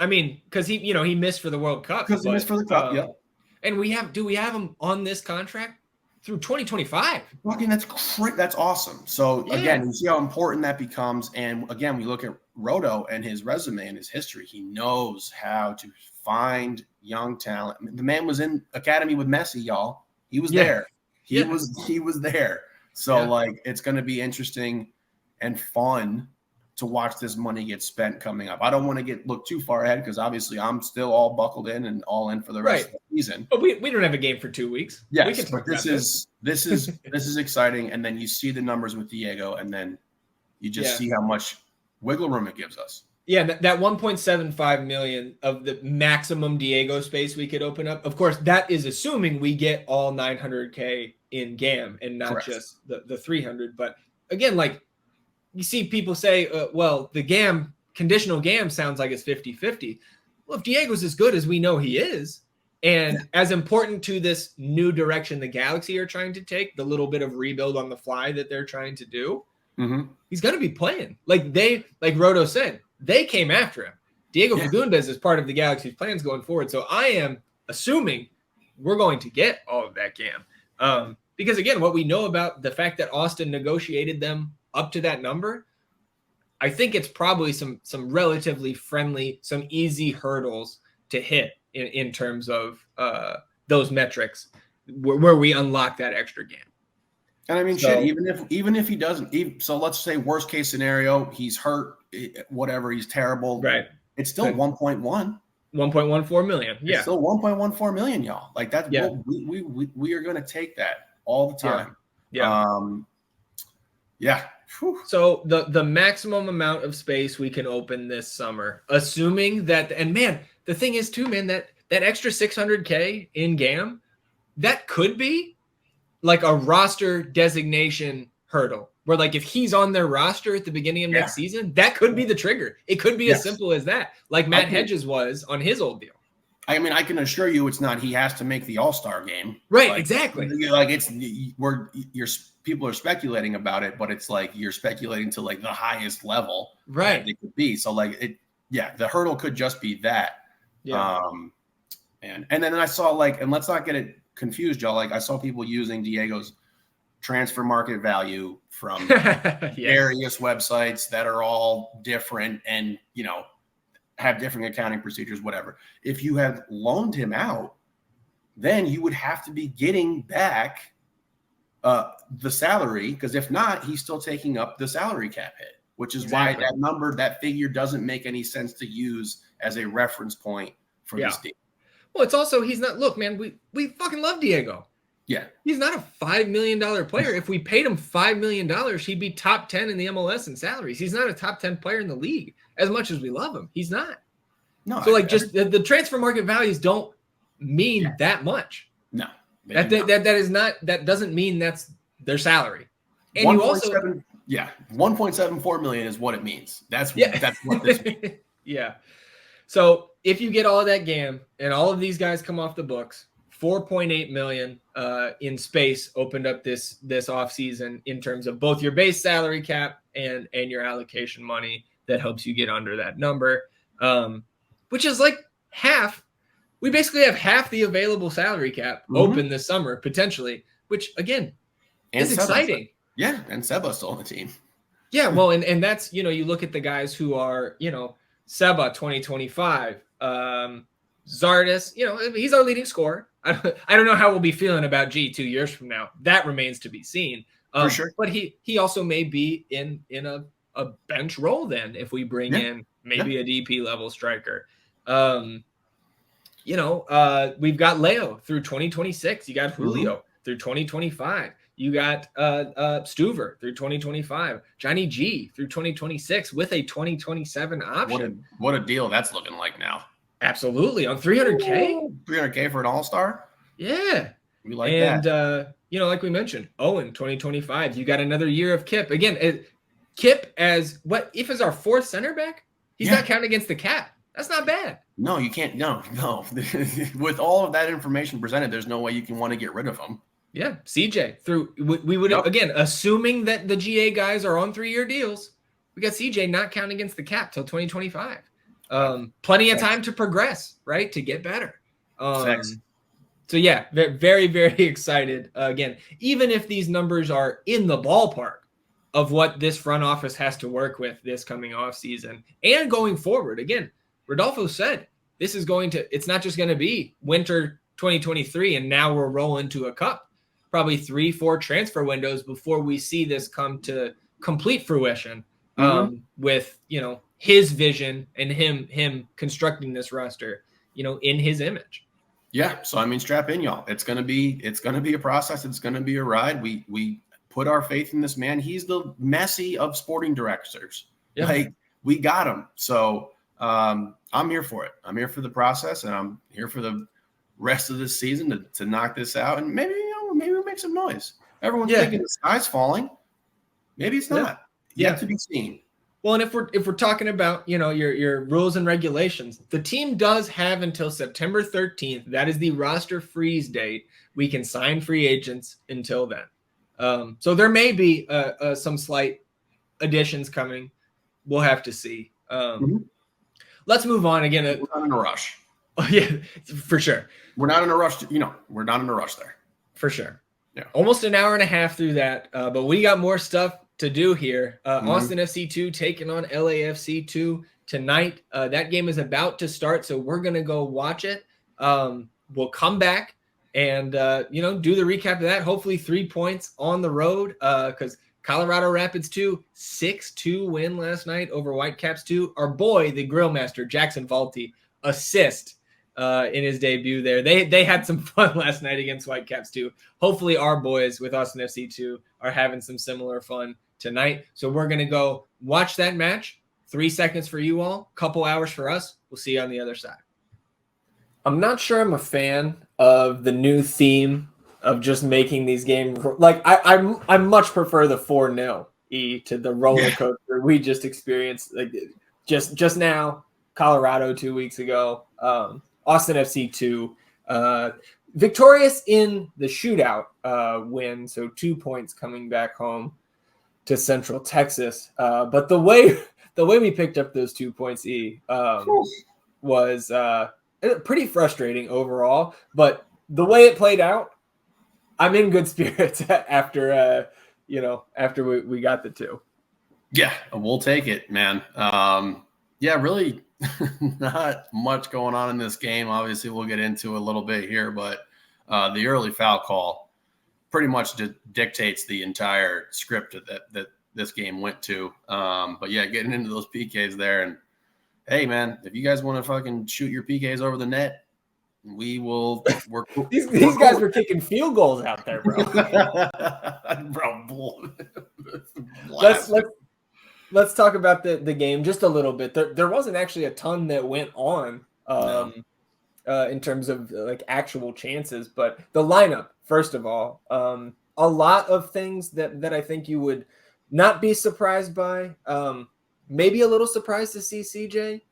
because he missed for the World Cup. Because he missed for the Cup, And do we have him on this contract through 2025? Fucking, that's great. That's awesome. So again, you see how important that becomes. And again, we look at Rodo and his resume and his history. He knows how to find young talent. The man was in academy with Messi, y'all. He was there. He was there. So it's going to be interesting and fun to watch this money get spent coming up. I don't want to look too far ahead because obviously I'm still all buckled in and all in for the rest of the season. But we don't have a game for 2 weeks. Yes, we can talk but this is exciting. And then you see the numbers with Diego, and then you just see how much wiggle room it gives us. Yeah, that 1.75 million of the maximum Diego space we could open up. Of course, that is assuming we get all 900K in GAM and not just the 300. But again, like you see people say, well, the GAM, conditional GAM sounds like it's 50-50. Well, if Diego's as good as we know he is, and as important to this new direction the Galaxy are trying to take, the little bit of rebuild on the fly that they're trying to do, he's going to be playing. Like Rodo said, they came after him. Diego Fagundez is part of the Galaxy's plans going forward. So I am assuming we're going to get all of that GAM. Because again, what we know about the fact that Austin negotiated them up to that number, I think it's probably some relatively friendly, some easy hurdles to hit in terms of those metrics where we unlock that extra GAM. And I mean, even if he doesn't, so let's say worst case scenario, he's hurt, whatever, he's terrible. Right. It's still 1.1. 1.14 million. Yeah. It's still 1.14 million, y'all. Like that. Yeah. We are going to take that all the time. Yeah. Whew. So the maximum amount of space we can open this summer, assuming that, and man, the thing is too, man, that extra 600K in GAM, that could be like a roster designation hurdle where like if he's on their roster at the beginning of next season, that could be the trigger. It could be as simple as that, like Matt Hedges was on his old deal. I mean, I can assure you it's not he has to make the All-Star game. Right, like, exactly. Like people are speculating about it, but it's like you're speculating to like the highest level right it could be. So like the hurdle could just be that. Yeah. And then I saw like, and let's not get it confused, y'all. Like I saw people using Diego's transfer market value from various websites that are all different and, have different accounting procedures, whatever. If you have loaned him out, then you would have to be getting back the salary, because if not, he's still taking up the salary cap hit, which is why that figure doesn't make any sense to use as a reference point for this deal. Well, it's also, he's not, look, man, we fucking love Diego. Yeah. He's not a $5 million player. If we paid him $5 million, he'd be top 10 in the MLS in salaries. He's not a top 10 player in the league as much as we love him. He's not. No. So just the transfer market values don't mean that much. No. That is not, that doesn't mean that's their salary. And you also 1.74 million is what it means. That's what this means. Yeah. So if you get all of that GAM and all of these guys come off the books, 4.8 million in space opened up this offseason in terms of both your base salary cap and your allocation money that helps you get under that number, which is like half. We basically have half the available salary cap open this summer, potentially, which, again, is exciting. Yeah, and Seba's still on the team. Yeah, well, and that's, you look at the guys who are, Seba 2025, Zardes, he's our leading scorer. I don't know how we'll be feeling about G 2 years from now. That remains to be seen. For sure. But he also may be in a bench role then if we bring in maybe a DP level striker. We've got Leo through 2026. You got Julio through 2025. You got Stuver through 2025. Johnny G through 2026 with a 2027 option. What a deal that's looking like now. Absolutely. On 300K? 300K for an all-star? Yeah. We like that. And, like we mentioned, Owen, 2025. You got another year of Kip. Again, Kip as what if is our fourth center back? He's not counting against the cap. That's not bad. No, you can't. No. With all of that information presented, there's no way you can want to get rid of him. Yeah. CJ we would, again, assuming that the GA guys are on 3-year deals, we got CJ not counting against the cap till 2025. Plenty of time to progress, right? To get better. So yeah, very, very excited. Again, even if these numbers are in the ballpark of what this front office has to work with this coming off season and going forward. Again, Rodolfo said it's not just going to be winter 2023 and now we're rolling to a cup. Probably 3-4 transfer windows before we see this come to complete fruition. with, his vision and him constructing this roster, in his image. Yeah. So, I mean, strap in, y'all. It's going to be a process. It's going to be a ride. We put our faith in this man. He's the Messi of sporting directors. Yeah. Like, we got him. So I'm here for it. I'm here for the process, and I'm here for the rest of this season to knock this out. And maybe we make some noise. Everyone's thinking the sky's falling. Maybe it's not. Yet to be seen. Well, and if we're talking about, your rules and regulations, the team does have until September 13th. That is the roster freeze date. We can sign free agents until then. So there may be some slight additions coming. We'll have to see. Let's move on again. We're not in a rush. Oh, yeah, for sure. We're not in a rush. We're not in a rush there. For sure. Yeah. Almost an hour and a half through that, but we got more stuff to do here. Austin FC 2 taking on LAFC 2 tonight. That game is about to start, so we're going to go watch it. We'll come back and, do the recap of that. Hopefully 3 points on the road because Colorado Rapids 2, 6-2 win last night over Whitecaps 2. Our boy, the grill master, Jackson Valti, assist in his debut there. They had some fun last night against Whitecaps 2. Hopefully our boys with Austin FC 2 are having some similar fun tonight. So we're going to go watch that match. 3 seconds for you all, couple hours for us. We'll see you on the other side. I'm not sure I'm a fan of the new theme of just making these games. Like I much prefer the 4-0 to the roller coaster we just experienced. Like just now, Colorado 2 weeks ago, Austin FC 2, victorious in the shootout win. So 2 points coming back home to Central Texas. But the way we picked up those 2 points, was pretty frustrating overall. But the way it played out, I'm in good spirits after we got the 2. Yeah, we'll take it, man. Really not much going on in this game. Obviously, we'll get into a little bit here, but the early foul call pretty much dictates the entire script that this game went to. But yeah, getting into those PKs there, and hey, man, if you guys want to fucking shoot your PKs over the net, we will work. These guys were kicking field goals out there, bro. Let's talk about the game just a little bit. There wasn't actually a ton that went on in terms of like actual chances, but the lineup, first of all, a lot of things that I think you would not be surprised by. Maybe a little surprised to see CJ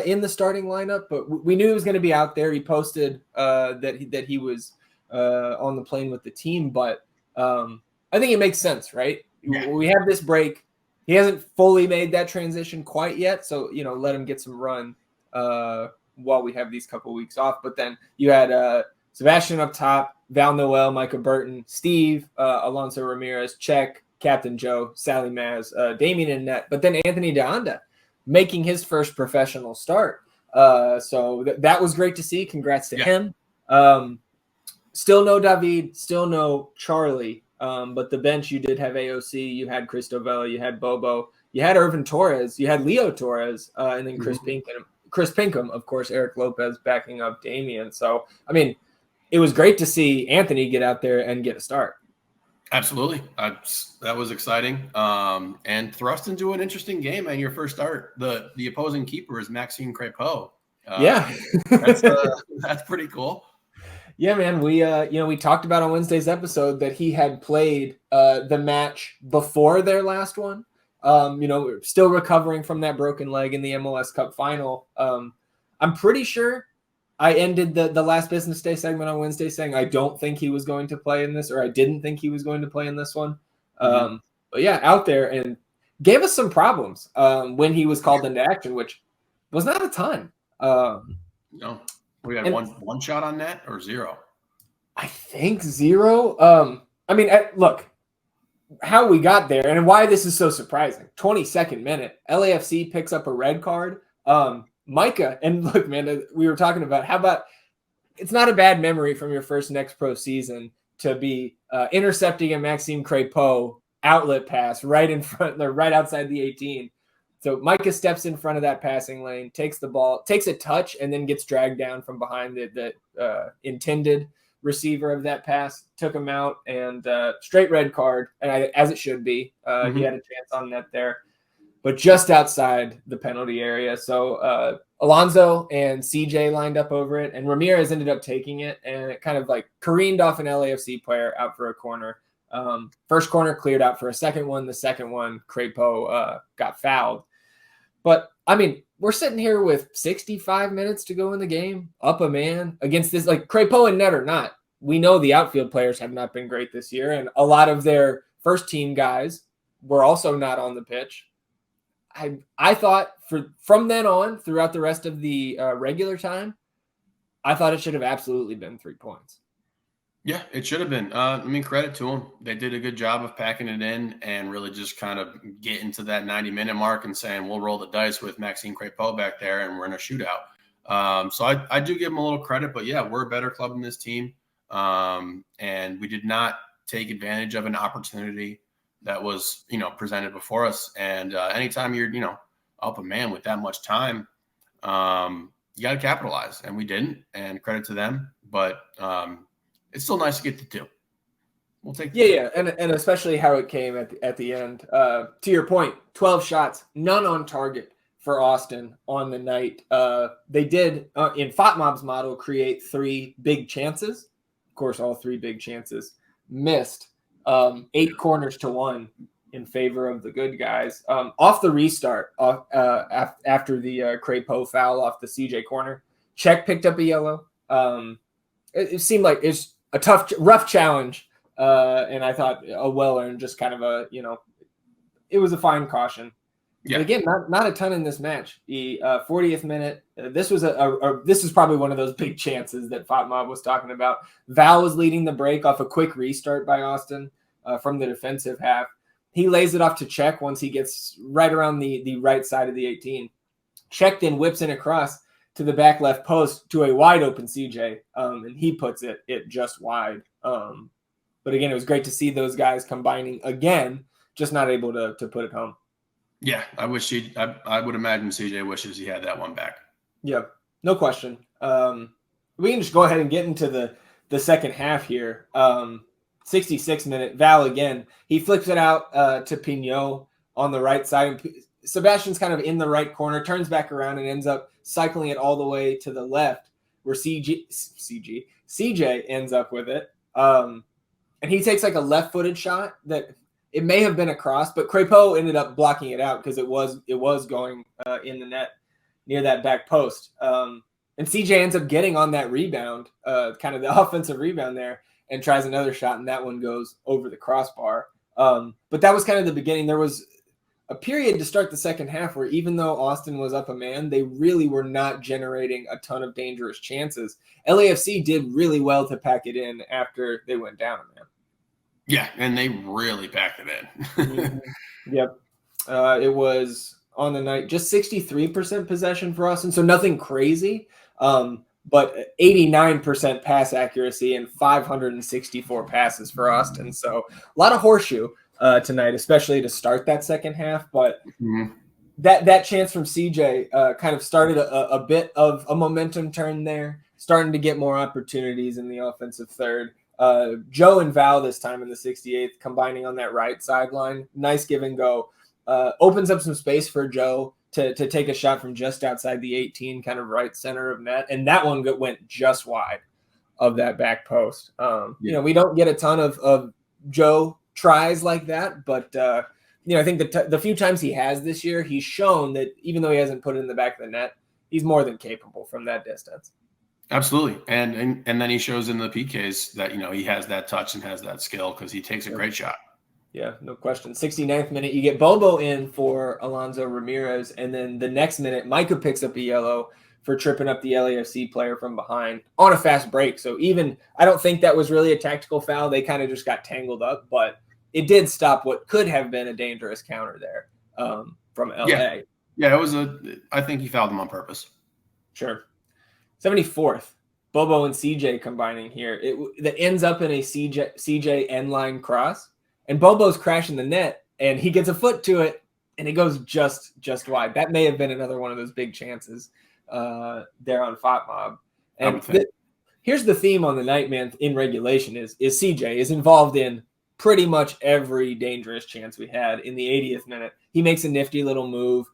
in the starting lineup, but we knew he was going to be out there. He posted that he was on the plane with the team, but I think it makes sense, right? Yeah. We have this break. He hasn't fully made that transition quite yet, so let him get some run while we have these couple weeks off. But then you had Sebastian up top, Val Noel, Micah Burton, Steve, Alonso Ramirez, Czech, Captain Joe, Sally Maz, Damien in net, but then Anthony Deanda making his first professional start. So that was great to see. Congrats to him. Still no David, still no Charlie. But the bench, you did have AOC, you had Cristovella, you had Bobo, you had Irvin Torres, you had Leo Torres, and then Chris Pinkham, of course, Eric Lopez backing up Damien. So, I mean, it was great to see Anthony get out there and get a start. Absolutely. That was exciting. And thrust into an interesting game, and your first start, the opposing keeper is Maxime Crépeau. That's pretty cool. Yeah, man. We talked about on Wednesday's episode that he had played the match before their last one. Still recovering from that broken leg in the MLS Cup final. I'm pretty sure I ended the last business day segment on Wednesday saying I don't think he was going to play in this, or I didn't think he was going to play in this one. But yeah, out there and gave us some problems when he was called into action, which was not a ton. No. We had one shot on net or 0? I think 0. Look, how we got there and why this is so surprising. 22nd minute, LAFC picks up a red card. Micah, and look, man, we were talking about how about it's not a bad memory from your first Next Pro season to be intercepting a Maxime Crépeau outlet pass right in front, right outside the 18 So Micah steps in front of that passing lane, takes the ball, takes a touch, and then gets dragged down from behind the intended receiver of that pass, took him out, and straight red card, and as it should be. He had a chance on net there, but just outside the penalty area. So Alonso and CJ lined up over it, and Ramirez ended up taking it, and it kind of like careened off an LAFC player out for a corner. First corner cleared out for a second one. The second one, Crépeau got fouled. But, I mean, we're sitting here with 65 minutes to go in the game, up a man against this, like Crépeau and net or not. We know the outfield players have not been great this year, and a lot of their first team guys were also not on the pitch. I thought from then on, throughout the rest of the regular time, I thought it should have absolutely been 3 points. Yeah, it should have been. I mean, credit to them. They did a good job of packing it in and really just kind of getting to that 90-minute mark and saying, we'll roll the dice with Maxime Crépeau back there and we're in a shootout. So I do give them a little credit, but yeah, we're a better club than this team. And we did not take advantage of an opportunity that was, presented before us. And anytime you're, up a man with that much time, you got to capitalize. And we didn't, and credit to them. But it's still nice to get the 2. We'll take Yeah, and especially how it came at the end. To your point, 12 shots, none on target for Austin on the night. They did, in FOTMOB's model, create 3 big chances. Of course, all 3 big chances missed. 8 corners to 1 in favor of the good guys. Off the restart, after the Crépeau foul off the CJ corner, Czech picked up a yellow. It seemed like it's a rough challenge, and I thought a well-earned, just kind of it was a fine caution. Yeah. But again, not a ton in this match. The 40th minute, this was this is probably one of those big chances that FOTMOB was talking about. Val was leading the break off a quick restart by Austin from the defensive half. He lays it off to Czech once he gets right around the right side of the 18. Czech then whips in across to the back left post to a wide open CJ, and he puts it just wide. But again, it was great to see those guys combining again, just not able to put it home. Yeah, I would imagine CJ wishes he had that one back. Yeah, no question. We can just go ahead and get into the second half here. 66 minute, Val again. He flips it out to Pignot on the right side. Sebastian's kind of in the right corner, turns back around and ends up cycling it all the way to the left where CJ ends up with it. And he takes like a left-footed shot that it may have been a cross, but Crépeau ended up blocking it out because it was going in the net near that back post. And CJ ends up getting on that rebound, kind of the offensive rebound there, and tries another shot, and that one goes over the crossbar. But that was kind of the beginning. There was a period to start the second half where even though Austin was up a man, they really were not generating a ton of dangerous chances. LAFC did really well to pack it in after they went down a man. Yeah, and they really packed it in. Yep. It was on the night just 63% possession for Austin, so nothing crazy, but 89% pass accuracy and 564 passes for Austin. So a lot of horseshoe tonight, especially to start that second half. But that chance from CJ kind of started a bit of a momentum turn there, starting to get more opportunities in the offensive third. Joe and Val this time in the 68th combining on that right sideline. Nice give and go. Opens up some space for Joe to take a shot from just outside the 18, kind of right center of net. And that one went just wide of that back post. We don't get a ton of Joe tries like that, but I think the few times he has this year, he's shown that even though he hasn't put it in the back of the net, he's more than capable from that distance. Absolutely. And then he shows in the PKs that, he has that touch and has that skill because he takes a great shot. Yeah, no question. 69th minute, you get Bobo in for Alonso Ramirez, and then the next minute, Micah picks up a yellow for tripping up the LAFC player from behind on a fast break. So I don't think that was really a tactical foul. They kind of just got tangled up, but it did stop what could have been a dangerous counter there from LA. Yeah, I think he fouled him on purpose. Sure. 74th, Bobo and CJ combining here. That ends up in a CJ end line cross, and Bobo's crashing the net, and he gets a foot to it, and it goes just wide. That may have been another one of those big chances there on FOTMob. And here's the theme on the night, man, in regulation is CJ is involved in pretty much every dangerous chance we had in the 80th minute. He makes a nifty little move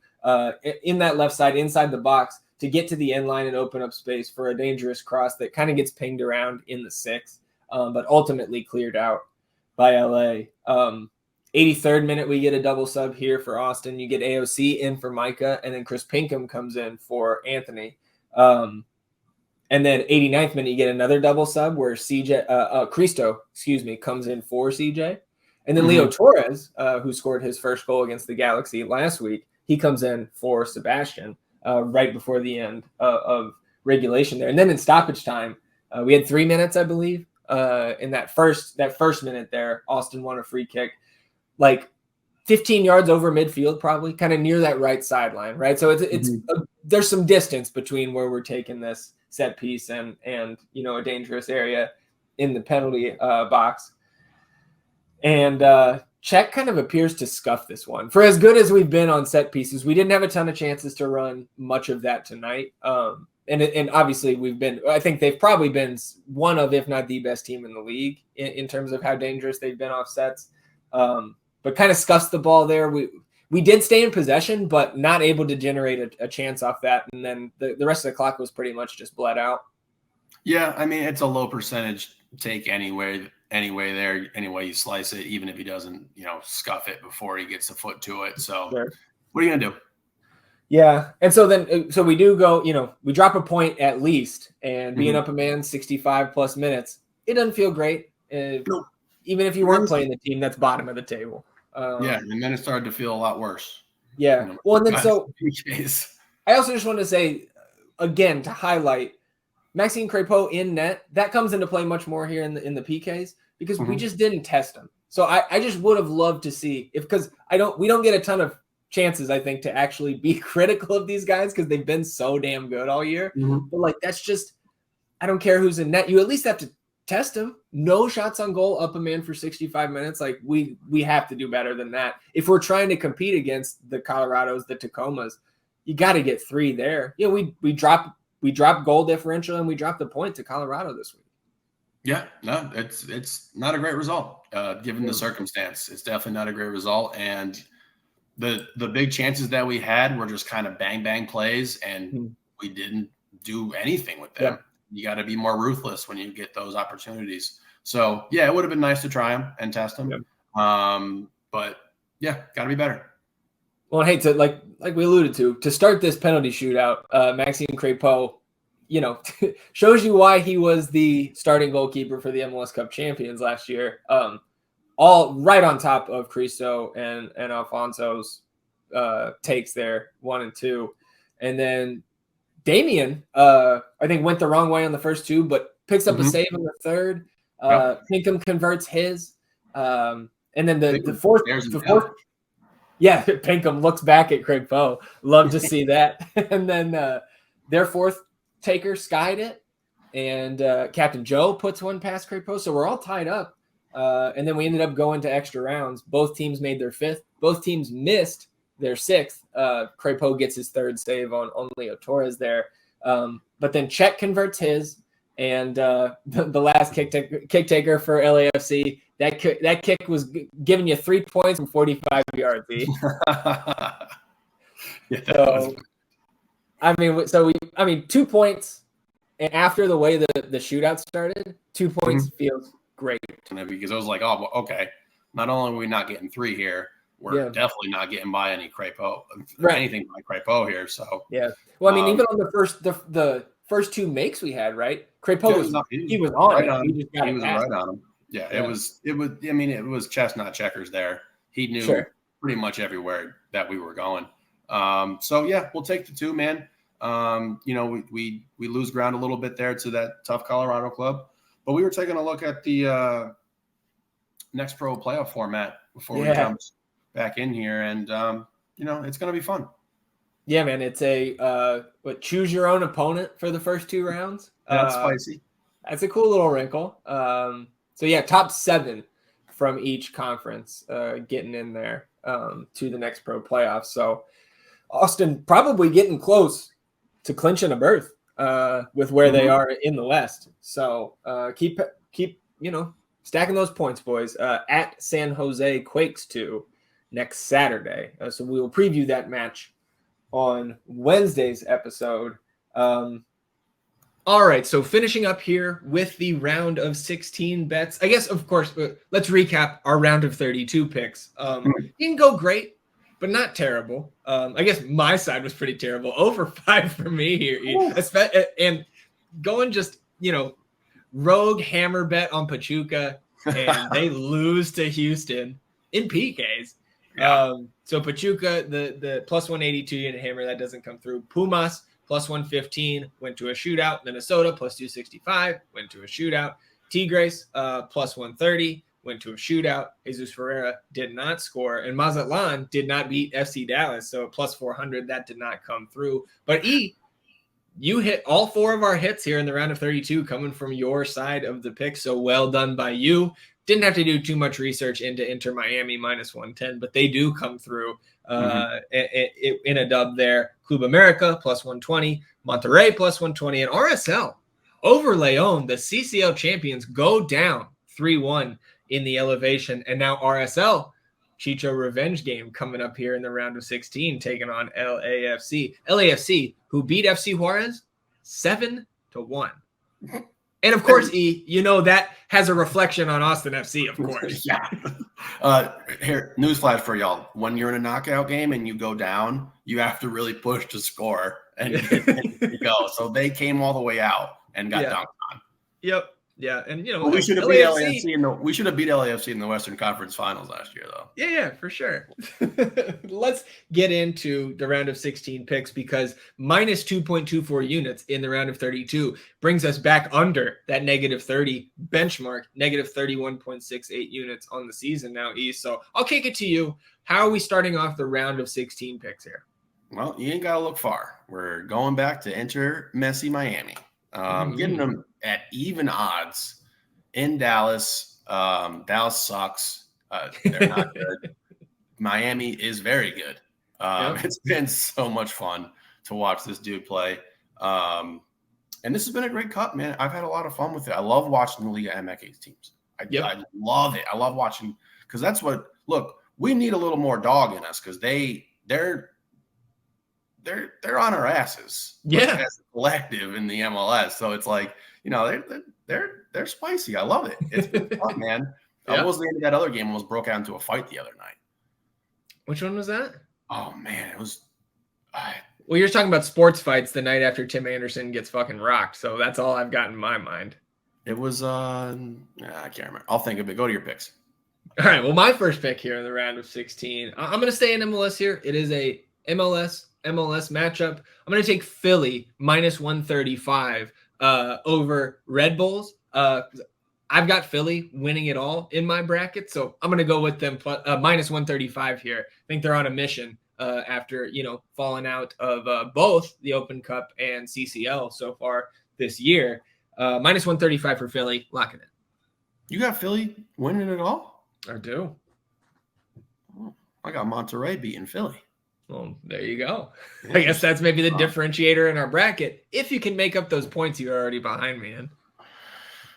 in that left side inside the box to get to the end line and open up space for a dangerous cross that kind of gets pinged around in the 6th, but ultimately cleared out by LA. 83rd minute, we get a double sub here for Austin. You get AOC in for Micah, and then Chris Pinkham comes in for Anthony. And then 89th minute, you get another double sub where Cristo, comes in for CJ. And then Leo Torres, who scored his first goal against the Galaxy last week, he comes in for Sebastian right before the end of regulation there. And then in stoppage time, we had 3 minutes, I believe. In that first minute there, Austin won a free kick, like 15 yards over midfield, probably kind of near that right sideline, right? So there's some distance between where we're taking this set piece and a dangerous area in the penalty box. And Czech kind of appears to scuff this one. For as good as we've been on set pieces, we didn't have a ton of chances to run much of that tonight. And obviously I think they've probably been one of, if not the best team in the league in terms of how dangerous they've been off sets. But kind of scuffs the ball there. We did stay in possession, but not able to generate a chance off that. And then the rest of the clock was pretty much just bled out. Yeah, I mean, it's a low percentage take anyway there, any way you slice it, even if he doesn't, scuff it before he gets a foot to it. So Sure. What are you going to do? Yeah. And so we do go, we drop a point at least, and being up a man 65 plus minutes, it doesn't feel great. Nope. Even if you weren't playing the team that's bottom of the table. And then it started to feel a lot worse. Yeah. Well, and then PKs. I also just want to say, again, to highlight Maxime Crépeau in net, that comes into play much more here in the PKs because we just didn't test them. So I just would have loved to see because we don't get a ton of chances, I think, to actually be critical of these guys because they've been so damn good all year. But that's just, I don't care who's in net. You at least have to test them. No shots on goal, up a man for 65 minutes. Like we have to do better than that. If we're trying to compete against the Colorados, the Tacomas, you got to get 3 there. We drop goal differential and we dropped the point to Colorado this week. Yeah, no, it's not a great result given the circumstance. It's definitely not a great result. And the big chances that we had were just kind of bang plays, and we didn't do anything with them. Yeah. You got to be more ruthless when you get those opportunities. So yeah, it would have been nice to try them and test them. Yep. But yeah, got to be better. Well, hey, to like we alluded to start this penalty shootout, Maxime Crépeau, shows you why he was the starting goalkeeper for the MLS Cup champions last year. All right on top of Cristo and Alfonso's takes there, 1 and 2. And then Damian, I think, went the wrong way on the first 2, but picks up a save in the third. Pinkham converts his. And then the fourth. Yeah, Pinkham looks back at Crépeau. Love to see that. And then their fourth taker skied it. And Captain Joe puts one past Crépeau. So we're all tied up. And then we ended up going to extra rounds. Both teams made their 5th. Both teams missed their 6th. Crépeau gets his 3rd save on Leo Torres there. But then Czech converts his. And the last kick taker for LAFC, that kick was giving you 3 points from 45 yards. I mean, 2 points. And after the way the shootout started, 2 points feels great. Because I was like, oh, okay. Not only are we not getting 3 here, we're definitely not getting by any Crépeau, anything by Crépeau here. So yeah. Well, I mean, even on the first 2 makes we had, right? Crépeau was on it. He was right on him. Yeah, it was. I mean, it was chestnut checkers there. He knew pretty much everywhere that we were going. So yeah, we'll take the 2, man. We lose ground a little bit there to that tough Colorado club, but we were taking a look at the next pro playoff format before we jumped back in here, and it's going to be fun. Yeah, man, it's a choose your own opponent for the first 2 rounds. That's spicy. That's a cool little wrinkle. So yeah, top 7 from each conference getting in there. to the next pro playoffs. So Austin probably getting close to clinching a berth with where they are in the West. So keep stacking those points, boys. At San Jose Quakes 2 next Saturday. So we will preview that match on Wednesday's episode. All right, so finishing up here with the round of 16 bets. I guess, of course, let's recap our round of 32 picks. Didn't go great, but not terrible. I guess my side was pretty terrible. Over 5 for me here. And going just, rogue hammer bet on Pachuca, and they lose to Houston in PKs. Yeah. So Pachuca, the plus 182 unit hammer, that doesn't come through. Pumas, plus 115, went to a shootout. Minnesota, plus 265, went to a shootout. Tigres, plus 130, went to a shootout. Jesus Ferreira did not score. And Mazatlan did not beat FC Dallas. So plus 400, that did not come through. But you hit all 4 of our hits here in the round of 32 coming from your side of the pick. So well done by you. Didn't have to do too much research into Inter Miami minus 110, but they do come through in a dub there. Club America plus 120, Monterrey plus 120, and RSL over Leon. The CCL champions go down 3-1 in the elevation, and now RSL Chicho revenge game coming up here in the round of 16, taking on LAFC. LAFC, who beat FC Juarez 7-1. And of course, that has a reflection on Austin FC, of course. Yeah. Here, newsflash for y'all. When you're in a knockout game and you go down, you have to really push to score and go. So they came all the way out and got dunked on. Yep. Yeah. And, well, we should have beat LAFC we should have beat LAFC in the Western Conference Finals last year, though. Yeah, for sure. Let's get into the round of 16 picks, because minus 2.24 units in the round of 32 brings us back under that negative 30 benchmark, negative 31.68 units on the season now, East. So I'll kick it to you. How are we starting off the round of 16 picks here? Well, you ain't got to look far. We're going back to Inter Messi Miami. Getting them at even odds in Dallas. Dallas sucks. They're not good. Miami is very good. It's been so much fun to watch this dude play. And this has been a great cup, man. I've had a lot of fun with it. I love watching the Liga MX teams. I love it. I love watching, because that's what, look, we need a little more dog in us, because they're on our asses. Yeah, as a collective in the MLS. So it's like, they're spicy. I love it. It's been fun, man. Almost the end of that other game almost broke out into a fight the other night. Which one was that? Oh man, it was. Well, you're talking about sports fights the night after Tim Anderson gets fucking rocked. So that's all I've got in my mind. It was. I can't remember. I'll think of it. Go to your picks. All right. Well, my first pick here in the round of 16. I'm going to stay in MLS here. It is a MLS matchup. I'm going to take Philly minus 135 over Red Bulls. I've got Philly winning it all in my bracket, so I'm going to go with them minus 135 here. I think they're on a mission after falling out of both the Open Cup and CCL so far this year. Minus 135 for Philly. Lock it in. You got Philly winning it all? I do. Oh, I got Monterrey beating Philly. Well, there you go. I guess that's maybe the differentiator in our bracket. If you can make up those points you're already behind me in.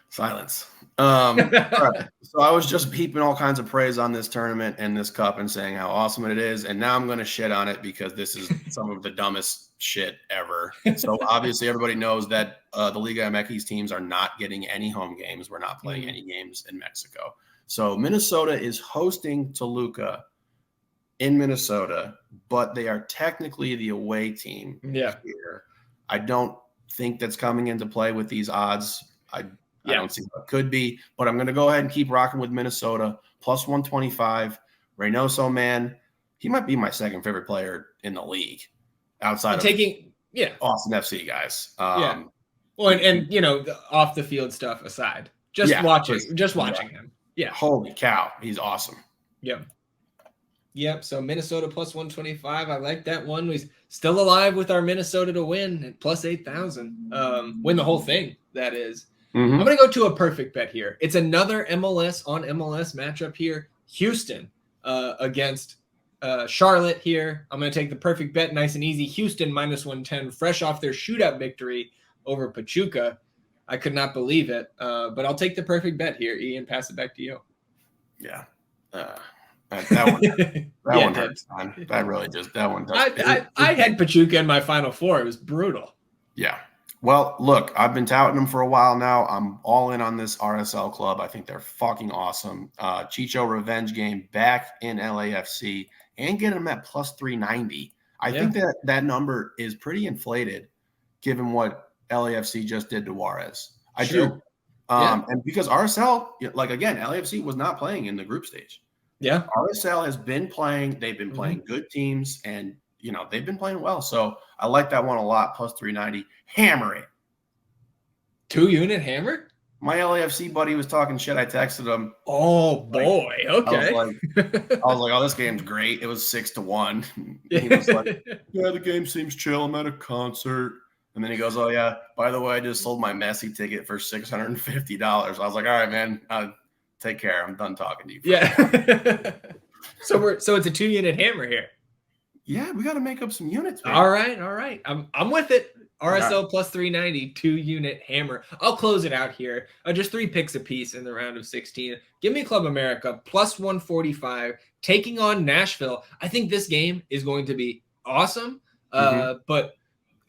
Silence. All right. So I was just heaping all kinds of praise on this tournament and this cup and saying how awesome it is. And now I'm going to shit on it because this is some of the dumbest shit ever. So obviously everybody knows that the Liga MX teams are not getting any home games. We're not playing any games in Mexico. So Minnesota is hosting Toluca in Minnesota, but they are technically the away team here. I don't think that's coming into play with these odds. I don't see what could be, but I'm going to go ahead and keep rocking with Minnesota plus 125. Reynoso, man, he might be my second favorite player in the league outside of Austin FC guys. Well, and the off the field stuff aside, just watching him. Yeah. Holy cow. He's awesome. Yep. So Minnesota plus 125. I like that one. We're still alive with our Minnesota to win at plus 8,000. Win the whole thing, that is. I'm going to go to a perfect bet here. It's another MLS on MLS matchup here. Houston against Charlotte here. I'm going to take the perfect bet, nice and easy. Houston -110, fresh off their shootout victory over Pachuca. I could not believe it, but I'll take the perfect bet here. Ian, pass it back to you. Yeah. That one hurts, man. That one does. I had Pachuca in my Final Four. It was brutal. Yeah. Well, look, I've been touting them for a while now. I'm all in on this RSL club. I think they're fucking awesome. Chicho revenge game back in LAFC and get them at plus 390. I think that number is pretty inflated given what LAFC just did to Juarez. I do. And because RSL, like again, LAFC was not playing in the group stage. Yeah. RSL has been playing. They've been playing good teams and, they've been playing well. So I like that one a lot. Plus 390. Hammer it. 2-unit hammer? My LAFC buddy was talking shit. I texted him. Oh, boy. Okay. I was like, oh, this game's great. It was 6-1. He was like, yeah, the game seems chill. I'm at a concert. And then he goes, oh, yeah, by the way, I just sold my Messi ticket for $650. I was like, all right, man, take care. I'm done talking to you. Yeah. So it's a 2-unit hammer here. Yeah, we got to make up some units, man. All right. I'm with it. RSL plus 390, 2-unit hammer. I'll close it out here. Just 3 picks apiece in the round of 16. Give me Club America plus 145, taking on Nashville. I think this game is going to be awesome. But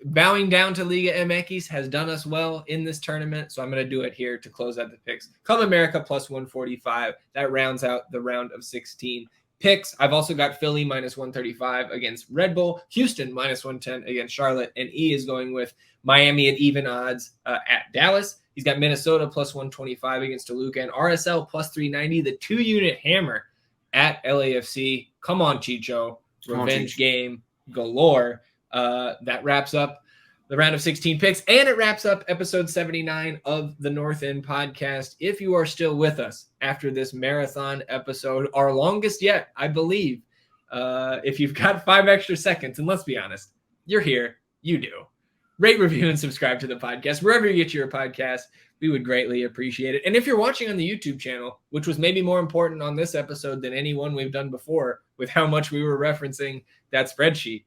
bowing down to Liga MX has done us well in this tournament, so I'm going to do it here to close out the picks. Club America plus 145. That rounds out the round of 16 picks. I've also got Philly -135 against Red Bull, Houston -110 against Charlotte, and E is going with Miami at even odds at Dallas. He's got Minnesota plus 125 against Toluca, and RSL plus 390, the 2-unit hammer at LAFC. Come on, Chicho. Revenge game galore. That wraps up the round of 16 picks, and it wraps up episode 79 of the North End podcast. If you are still with us after this marathon episode, our longest yet, I believe, if you've got 5 extra seconds, and let's be honest, you're here, you do. Rate, review, and subscribe to the podcast wherever you get your podcast. We would greatly appreciate it. And if you're watching on the YouTube channel, which was maybe more important on this episode than any one we've done before with how much we were referencing that spreadsheet,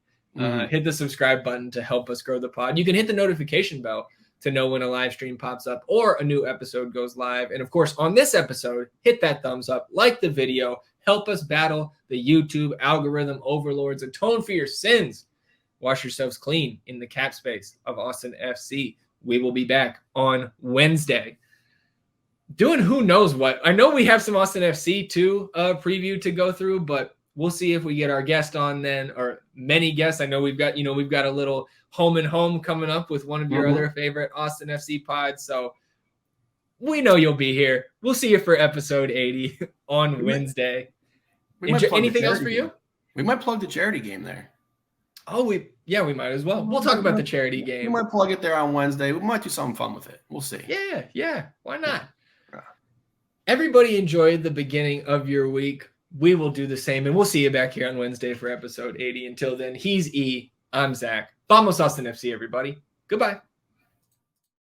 hit the subscribe button to help us grow the pod. You can hit the notification bell to know when a live stream pops up or a new episode goes live. And of course, on this episode, hit that thumbs up, like the video, help us battle the YouTube algorithm overlords, atone for your sins. Wash yourselves clean in the cap space of Austin FC. We will be back on Wednesday doing who knows what. I know we have some Austin FC too preview to go through, but we'll see if we get our guest on then, or many guests. I know we've got a little home and home coming up with one of your other favorite Austin FC pods. So we know you'll be here. We'll see you for episode 80 on Wednesday. Anything else for you? We might plug the charity game there. Oh, we might as well. We'll talk about the charity game. We might plug it there on Wednesday. We might do something fun with it. We'll see. Yeah. Why not? Everybody enjoyed the beginning of your week. We will do the same, and we'll see you back here on Wednesday for episode 80. Until then, he's E. I'm Zach. Vamos Austin FC, everybody. Goodbye.